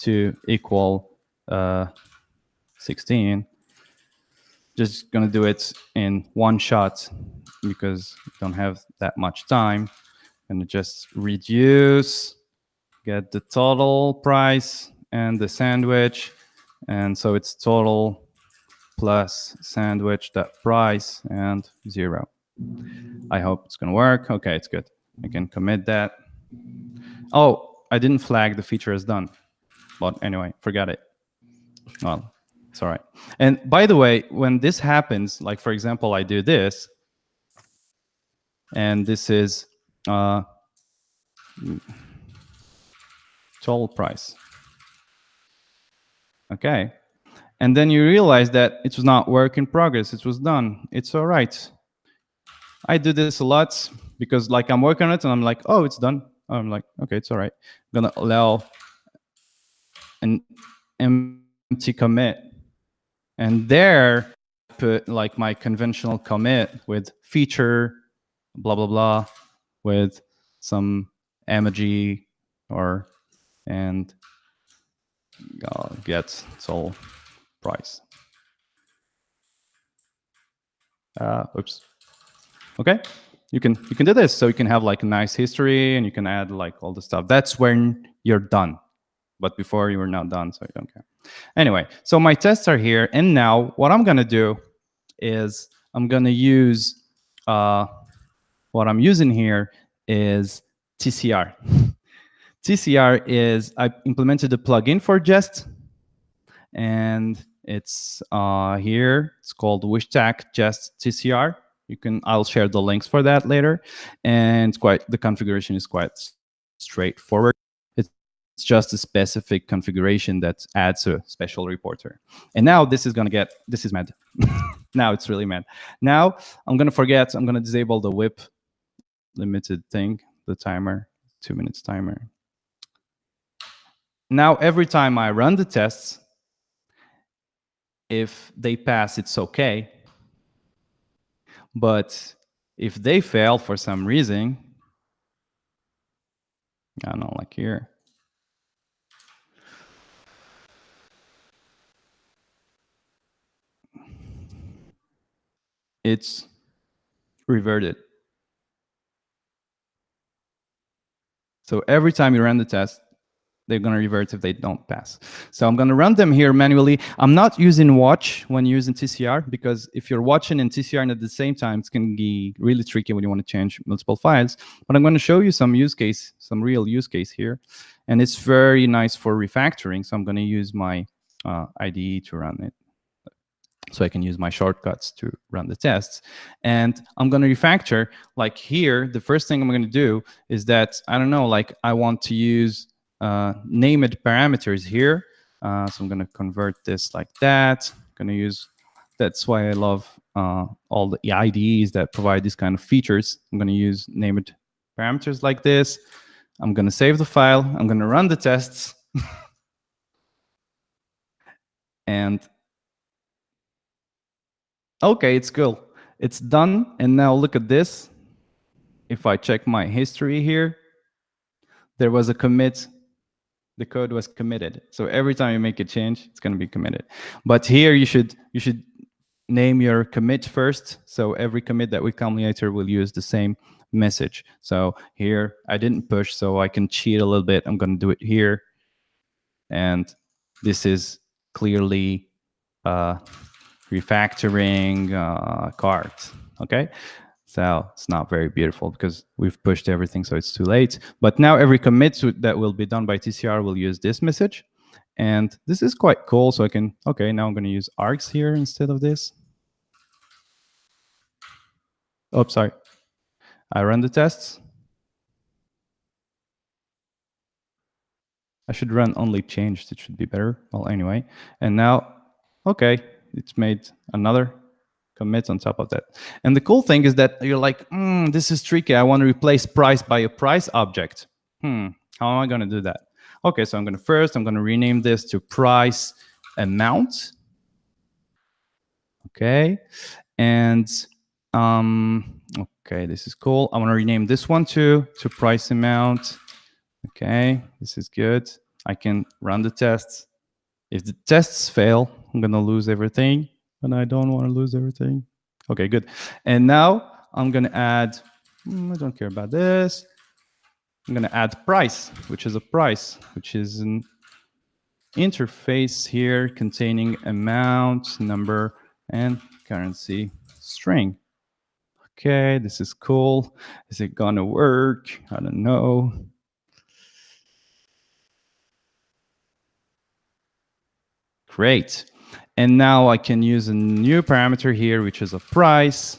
to equal 16. Just going to do it in one shot because I don't have that much time. And just reduce, get the total price and the sandwich. And so it's total plus sandwich dot price and 0. I hope it's going to work. Okay, it's good. I can commit that. Oh, I didn't flag the feature as done. But anyway, forget it. Well, it's all right. And by the way, when this happens, like for example, I do this, and this is total price. Okay. And then you realize that it was not work in progress. It was done. It's all right. I do this a lot because like I'm working on it and I'm like, oh, it's done. I'm like, okay, it's all right. I'm going to allow an empty commit. And there, put like my conventional commit with feature, blah, blah, blah, with some emoji and get total price. Oops. Okay, you can do this. So you can have like a nice history and you can add like all the stuff. That's when you're done. But before you were not done, so you don't care. Anyway, so my tests are here. And now what I'm going to do is I'm going to use what I'm using here is TCR. TCR is, I implemented a plugin for Jest, and it's here. It's called Wishtack Jest TCR. I'll share the links for that later. And the configuration is quite straightforward. It's just a specific configuration that adds a special reporter. And now this is mad. Now it's really mad. Now I'm going to disable the whip limited thing, the timer, 2 minutes timer. Now every time I run the tests, if they pass, it's okay. But if they fail for some reason, I don't know, like here, it's reverted. So every time you run the test, they're going to revert if they don't pass. So I'm going to run them here manually. I'm not using watch when using TCR, because if you're watching and TCR at the same time, it's going to be really tricky when you want to change multiple files. But I'm going to show you some real use case here. And it's very nice for refactoring. So I'm going to use my IDE to run it, so I can use my shortcuts to run the tests. And I'm going to refactor. Like here, the first thing I'm going to do is that, I don't know, like I want to use named parameters here. So I'm going to convert this like that. That's why I love all the IDEs that provide these kind of features. I'm going to use named parameters like this. I'm going to save the file. I'm going to run the tests. And okay, it's cool. It's done. And now look at this. If I check my history here, there was a commit. The code was committed. So every time you make a change, it's going to be committed. But here you should name your commit first. So every commit that we come later will use the same message. So here I didn't push, so I can cheat a little bit. I'm going to do it here. And this is clearly refactoring card. Okay. So it's not very beautiful because we've pushed everything, so it's too late. But now every commit that will be done by TCR will use this message. And this is quite cool. So I can, okay, now I'm going to use args here instead of this. Oh, sorry. I run the tests. I should run only changed. It should be better. Well, anyway. And now, okay, it's made another commit on top of that. And the cool thing is that you're like, this is tricky. I want to replace price by a price object. How am I going to do that? Okay, so I'm going to rename this to price amount. Okay, and okay, this is cool. I want to rename this one too to price amount. Okay, this is good. I can run the tests. If the tests fail, I'm gonna lose everything, and I don't want to lose everything. Okay, good. And now I'm gonna add, I don't care about this. I'm gonna add price, which is a price, which is an interface here containing amount, number, and currency string. Okay, this is cool. Is it gonna work? I don't know. Great. And now I can use a new parameter here, which is a price,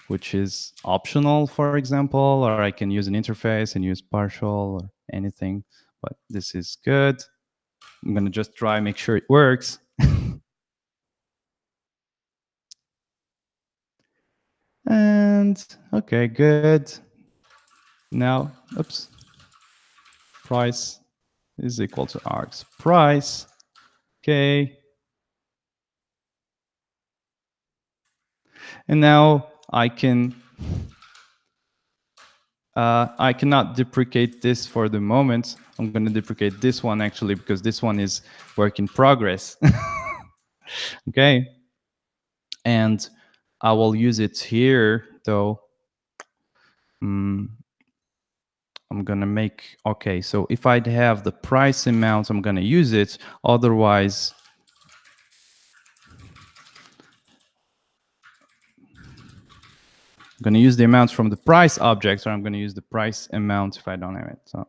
which is optional, for example, or I can use an interface and use partial or anything, but this is good. I'm gonna just try, make sure it works. And okay, good. Now, oops, price is equal to args price. Okay. And now I cannot deprecate this for the moment. I'm going to deprecate this one actually because this one is work in progress. Okay. And I will use it here though. I'm going to make, okay, so if I have the price amount, I'm going to use it. Otherwise, I'm going to use the amount from the price object, or I'm going to use the price amount if I don't have it. So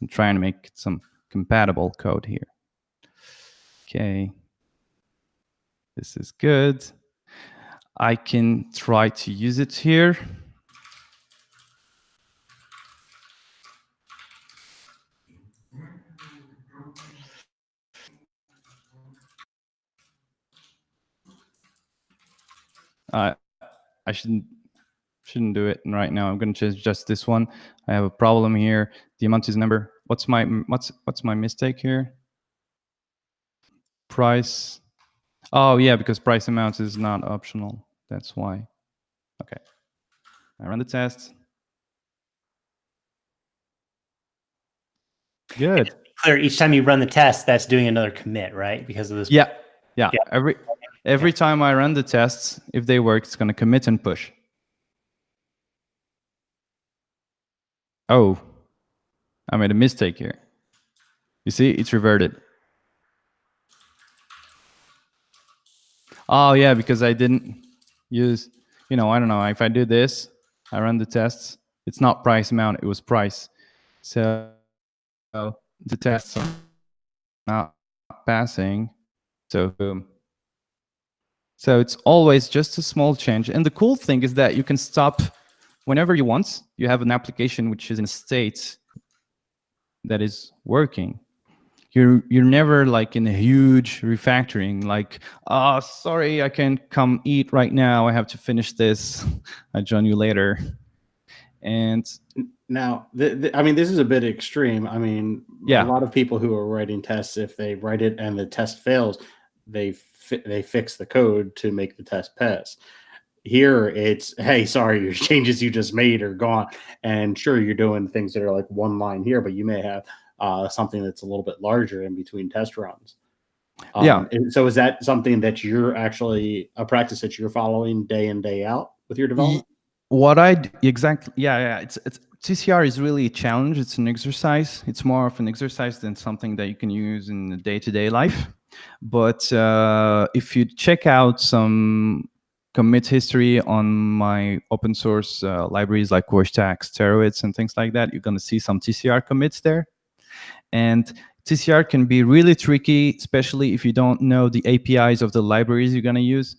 I'm trying to make some compatible code here. Okay. This is good. I can try to use it here. I shouldn't do it right now. I'm going to change just this one. I have a problem here. The amount is number. What's my mistake here? Price. Oh yeah, because price amount is not optional. That's why. Okay. I run the test. Good. Clear. Each time you run the test, that's doing another commit, right? Because of this. Yeah. Every time I run the tests, if they work, it's going to commit and push. Oh, I made a mistake here. You see, it's reverted. Oh yeah, because I didn't use, I don't know, if I do this, I run the tests, it's not price amount, it was price. So the tests are not passing. So boom. So it's always just a small change. And the cool thing is that you can stop whenever you want. You have an application which is in a state that is working. You're never like in a huge refactoring, like, oh, sorry, I can't come eat right now. I have to finish this. I'll join you later. And now, I mean, this is a bit extreme. I mean, yeah, a lot of people who are writing tests, if they write it and the test fails, they fix the code to make the test pass. Here, it's, hey, sorry, your changes you just made are gone. And sure, you're doing things that are like one line here, but you may have something that's a little bit larger in between test runs. Yeah. So is that something that you're actually a practice that you're following day in, day out with your development? Exactly. Yeah. It's TCR is really a challenge. It's an exercise. It's more of an exercise than something that you can use in the day-to-day life. But if you check out some commit history on my open source libraries like Washtax, Steroids, and things like that, you're going to see some TCR commits there. And TCR can be really tricky, especially if you don't know the APIs of the libraries you're going to use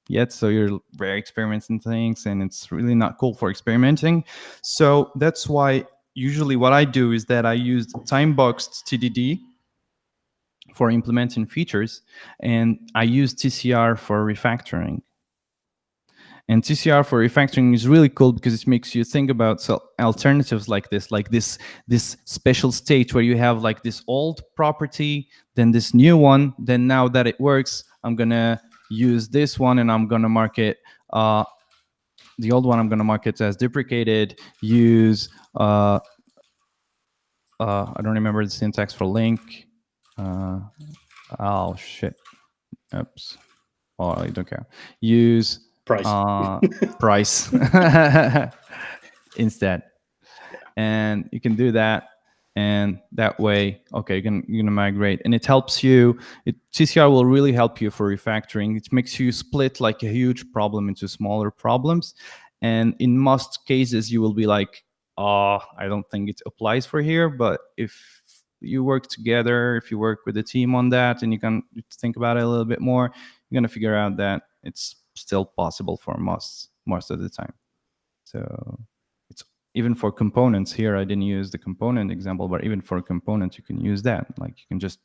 yet. So you're very experimenting things, and it's really not cool for experimenting. So that's why usually what I do is that I use Timeboxed TDD for implementing features, and I use TCR for refactoring. And TCR for refactoring is really cool because it makes you think about alternatives like this special state where you have like this old property, then this new one. Then now that it works, I'm gonna use this one and I'm gonna mark it. The old one I'm gonna mark it as deprecated. Use I don't remember the syntax for link. Oh shit. Oops. Oh, I don't care. Use Price. price instead. And you can do that. And that way, okay, you're gonna migrate, and it helps you. TCR will really help you for refactoring. It makes you split like a huge problem into smaller problems, and in most cases, you will be like, "Oh, I don't think it applies for here." But if you work together, if you work with a team on that, and you can think about it a little bit more, you're gonna figure out that it's still possible for most of the time. So it's even for components here, I didn't use the component example, but even for components, you can use that. Like you can just,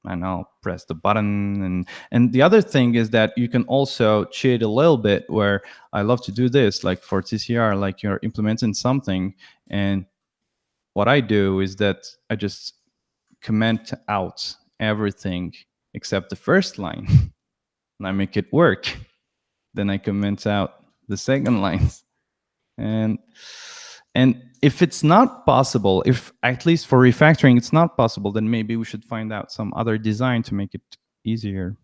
I don't know, press the button. And the other thing is that you can also cheat a little bit, where I love to do this, like for TCR, like you're implementing something. And what I do is that I just comment out everything except the first line and I make it work. Then I comment out the second lines. And if it's not possible, if at least for refactoring it's not possible, then maybe we should find out some other design to make it easier.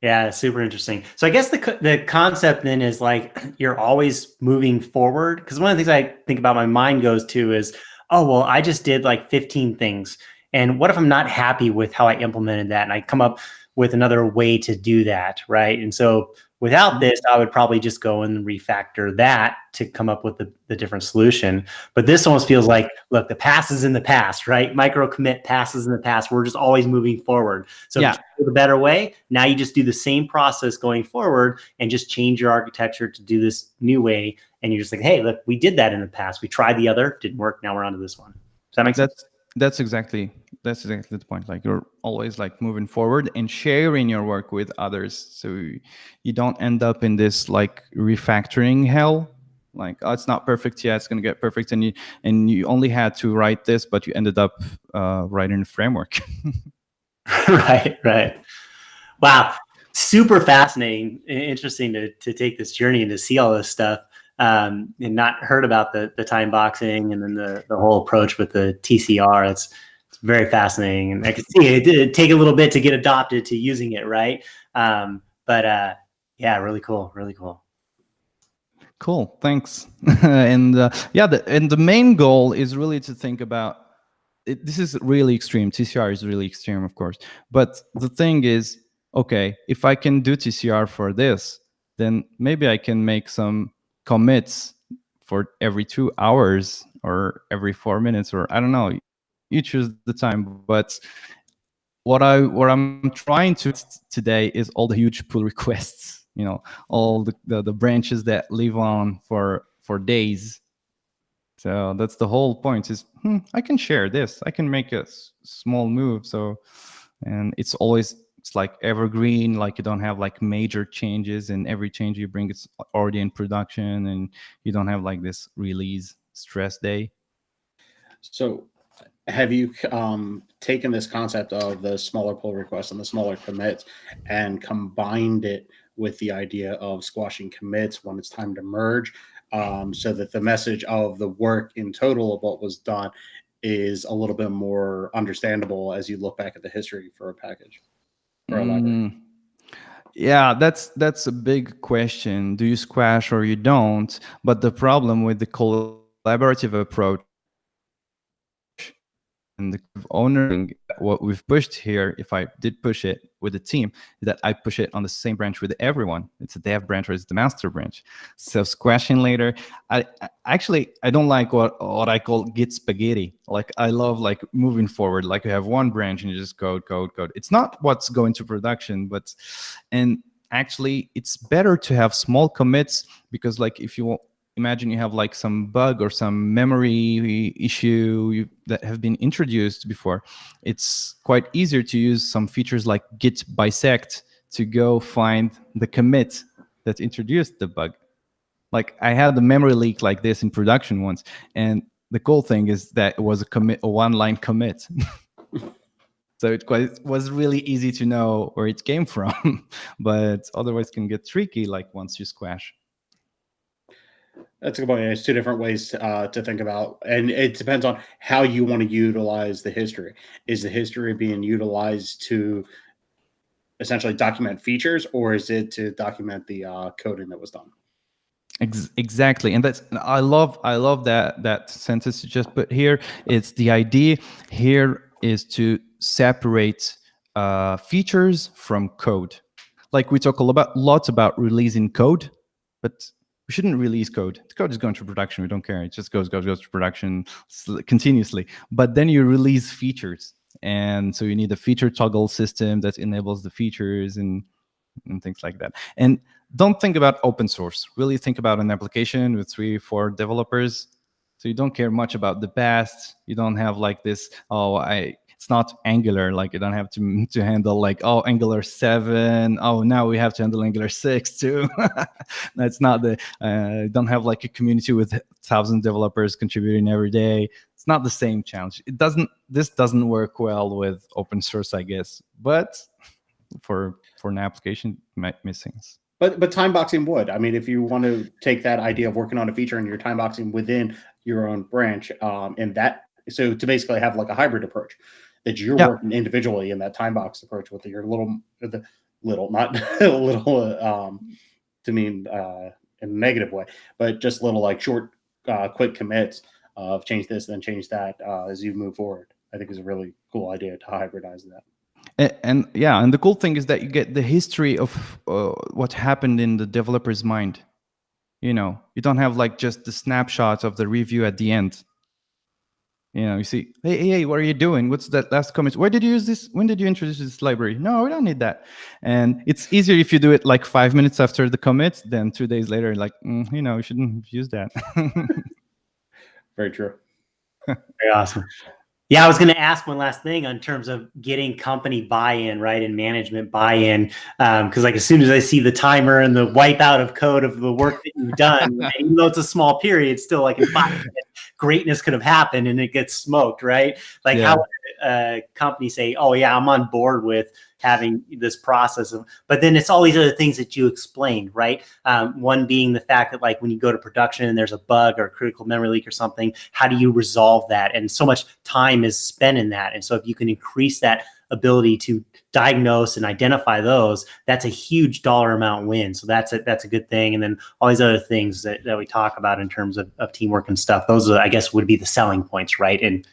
Yeah, super interesting. So I guess the concept then is like you're always moving forward, because one of the things I think about, my mind goes to is, oh, well, I just did like 15 things. And what if I'm not happy with how I implemented that? And I come up with another way to do that, right? And so without this, I would probably just go and refactor that to come up with the different solution. But this almost feels like, look, the past is in the past, right? Micro commit passes in the past. We're just always moving forward. So Yeah. if you do the better way, now you just do the same process going forward and just change your architecture to do this new way. And you're just like, hey, look, we did that in the past. We tried the other, didn't work. Now we're on to this one. Does that make sense? That's exactly the point. Like you're always like moving forward and sharing your work with others, so you don't end up in this like refactoring hell. Like, oh, it's not perfect yet, it's gonna get perfect, and you only had to write this, but you ended up writing a framework. Right. Wow, super fascinating, interesting to take this journey and to see all this stuff. And not heard about the time boxing and then the whole approach with the TCR. It's very fascinating, and I can see it did take a little bit to get adopted to using it, right? But yeah, really cool. Cool, thanks. And the main goal is really to think about it. This is really extreme. TCR is really extreme, of course. But the thing is, okay, if I can do TCR for this, then maybe I can make some commits for every 2 hours or every 4 minutes, or I don't know. You choose the time. But what I'm trying to today is all the huge pull requests. You know, all the branches that live on for days. So that's the whole point. Is I can share this. I can make a small move. So, and it's like evergreen. Like you don't have like major changes, and every change you bring it's already in production, and you don't have like this release stress day. So have you taken this concept of the smaller pull requests and the smaller commits and combined it with the idea of squashing commits when it's time to merge, so that the message of the work in total of what was done is a little bit more understandable as you look back at the history for a package or a library? Yeah, that's a big question. Do you squash or you don't? But the problem with the collaborative approach and the owning what we've pushed here, if I did push it with the team, is that I push it on the same branch with everyone. It's a dev branch or it's the master branch. So squashing later, I don't like what I call git spaghetti. Like I love like moving forward, like you have one branch and you just code. It's not what's going to production, and actually it's better to have small commits, because like if you imagine you have like some bug or some memory issue that have been introduced before, it's quite easier to use some features like git bisect to go find the commit that introduced the bug. Like I had the memory leak like this in production once, and the cool thing is that it was a one-line commit. So it was really easy to know where it came from, but otherwise can get tricky like once you squash. That's a good point. There's two different ways to think about, and it depends on how you want to utilize the history. Is the history being utilized to essentially document features, or is it to document the coding that was done? Exactly, and that's I love that sentence you just put here. It's the idea here is to separate features from code. Like we talk lots about releasing code, but we shouldn't release code. The code is going to production. We don't care. It just goes to production continuously. But then you release features, and so you need a feature toggle system that enables the features and things like that. And don't think about open source. Really think about an application with 3-4 developers. So you don't care much about the past. You don't have like this, it's not Angular. Like you don't have to handle like, Angular 7. Oh, now we have to handle Angular 6 too. That's not don't have like a community with 1,000 developers contributing every day. It's not the same challenge. This doesn't work well with open source, I guess. But for an application, missing. But time boxing would. I mean, if you want to take that idea of working on a feature and you're time boxing within your own branch, and that, so to basically have like a hybrid approach that you're working individually in that time box approach with your not little, to mean in a negative way, but just little like short, quick commits of change this, then change that as you move forward. I think is a really cool idea to hybridize that. And the cool thing is that you get the history of what happened in the developer's mind. You don't have like just the snapshot of the review at the end. You see, hey, what are you doing? What's that last comment? Where did you use this? When did you introduce this library? No, we don't need that. And it's easier if you do it like 5 minutes after the commit than 2 days later. Like, you shouldn't have used that. Very true. Very awesome. Yeah, I was going to ask one last thing in terms of getting company buy-in, right, and management buy-in, because like as soon as I see the timer and the wipeout of code of the work that you've done, right, even though it's a small period, still like in 5 minutes, greatness could have happened and it gets smoked, right? Like how would a company say, oh yeah, I'm on board with having this process but then it's all these other things that you explained, right? One being the fact that like when you go to production and there's a bug or a critical memory leak or something, how do you resolve that? And so much time is spent in that. And so if you can increase that ability to diagnose and identify those, that's a huge dollar amount win. So that's a good thing. And then all these other things that we talk about in terms of teamwork and stuff, those I guess would be the selling points, right? And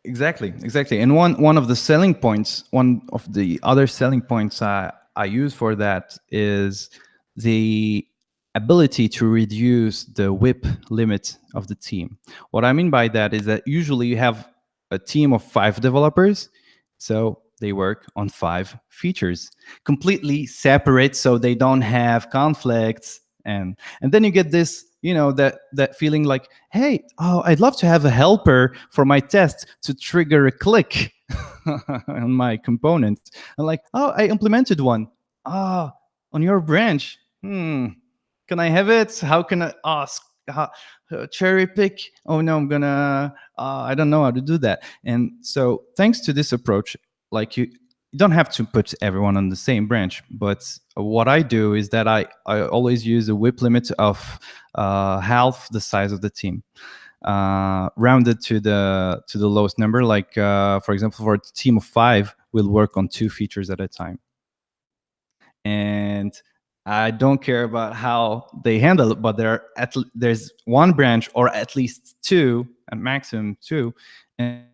Exactly. And one of the selling points, one of the other selling points I use for that is the ability to reduce the WIP limit of the team. What I mean by that is that usually you have a team of 5 developers, so they work on 5 features, completely separate, so they don't have conflicts, and then you get this, that feeling like, hey, I'd love to have a helper for my test to trigger a click on my component. And like, I implemented one. On your branch. Can I have it? How can I ask? Cherry pick? Oh no, I'm gonna. I don't know how to do that. And so, thanks to this approach, like you don't have to put everyone on the same branch. But what I do is that I always use a WIP limit of half the size of the team, rounded to the lowest number. Like for example, for a team of 5, we'll work on 2 features at a time. And I don't care about how they handle it, but there's one branch or at least 2, at maximum 2, and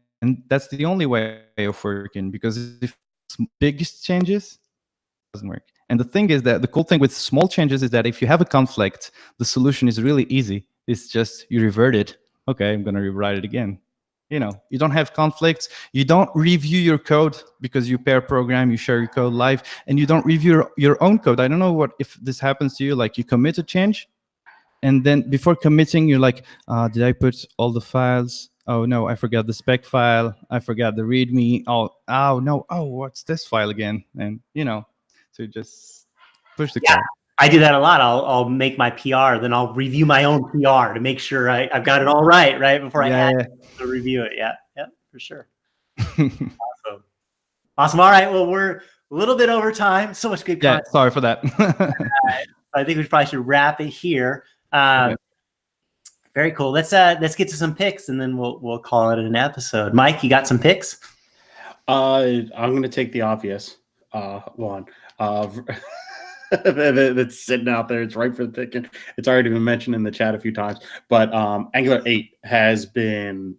that's the only way of working. Because if biggest changes, it doesn't work. And the thing is that the cool thing with small changes is that if you have a conflict, the solution is really easy. It's just you revert it. Okay, I'm gonna rewrite it again. You don't have conflicts. You don't review your code because you pair program, you share your code live, and you don't review your own code. I don't know if this happens to you. Like you commit a change, and then before committing, you're like, did I put all the files? Oh no, I forgot the spec file. I forgot the README. Oh no. Oh, what's this file again? And to just push the Yeah. code. I do that a lot. I'll make my PR, then I'll review my own PR to make sure I've got it all right before I add to review it. Yeah, for sure. Awesome. All right. Well, we're a little bit over time. So much good content. Sorry for that. I think we probably should wrap it here. Okay. Very cool. Let's get to some picks, and then we'll call it an episode. Mike, you got some picks? I'm going to take the obvious one. That's sitting out there. It's ripe for the picking. It's already been mentioned in the chat a few times, but Angular 8 has been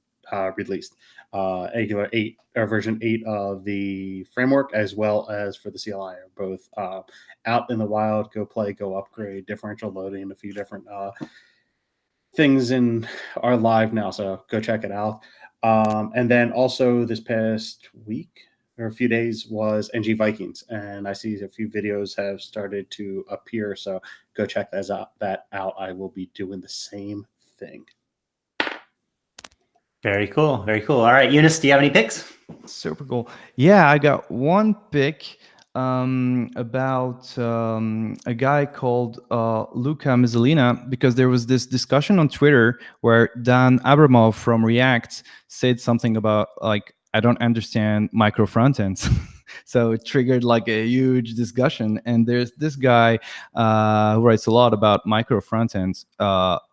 released. Angular 8 or version 8 of the framework, as well as for the CLI, are both out in the wild. Go play, go upgrade, differential loading, and a few different things are live now. So go check it out. And then also this past week or a few days was NG Vikings, and I see a few videos have started to appear. So go check that out. I will be doing the same thing. Very cool. Very cool. All right, Younes, do you have any picks? Super cool. Yeah, I got one pick about a guy called Luca Mizzelina, because there was this discussion on Twitter where Dan Abramov from React said something about, like, I don't understand micro frontends. So it triggered like a huge discussion. And there's this guy who writes a lot about micro frontends,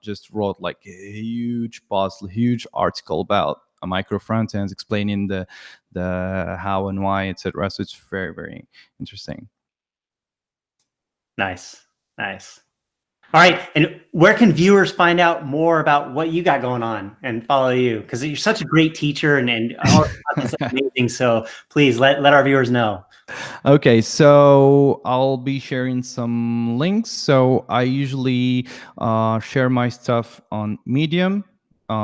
just wrote like a huge post, huge article about a micro frontends, explaining the how and why, etc. So it's very, very interesting. Nice. All right, and where can viewers find out more about what you got going on and follow you? Because you're such a great teacher, and all it's amazing. So please let our viewers know. Okay, so I'll be sharing some links. So I usually share my stuff on Medium.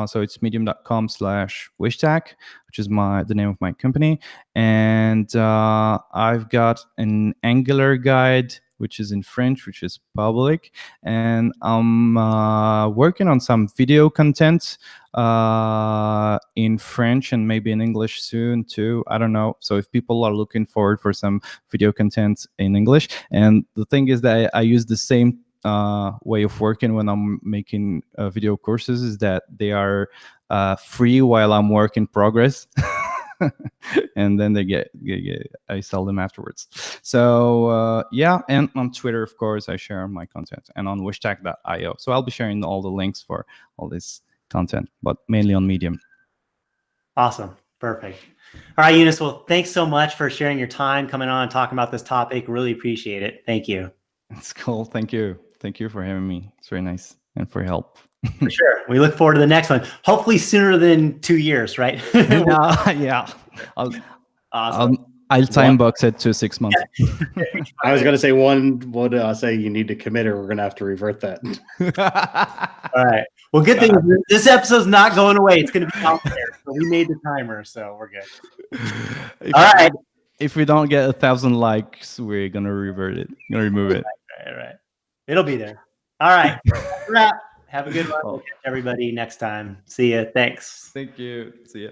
So it's medium.com/wishtack, which is the name of my company. And I've got an Angular guide, which is in French, which is public. And I'm working on some video content in French and maybe in English soon too. I don't know. So if people are looking forward for some video content in English, and the thing is that I use the same way of working when I'm making video courses, is that they are free while I'm work in progress. And then I sell them afterwards. So yeah, and on Twitter, of course, I share my content, and on wishtack.io. So I'll be sharing all the links for all this content, but mainly on Medium. Awesome. Perfect. All right, Younes. Well, thanks so much for sharing your time, coming on and talking about this topic. Really appreciate it. Thank you. It's cool. Thank you. Thank you for having me. It's very nice, and for your help. For sure. We look forward to the next one. Hopefully sooner than 2 years, right? Yeah. Awesome. I'll time box it to 6 months. I was going to say would say you need to commit, or we're going to have to revert that. All right. Well, good thing this episode's not going away. It's going to be out there. So we made the timer, so we're good. All right. If we don't get 1,000 likes, we're going to revert it. Going to remove it. All right. It'll be there. All right. Wrap. Have a good one. We'll catch everybody next time. See ya. Thanks. Thank you. See ya.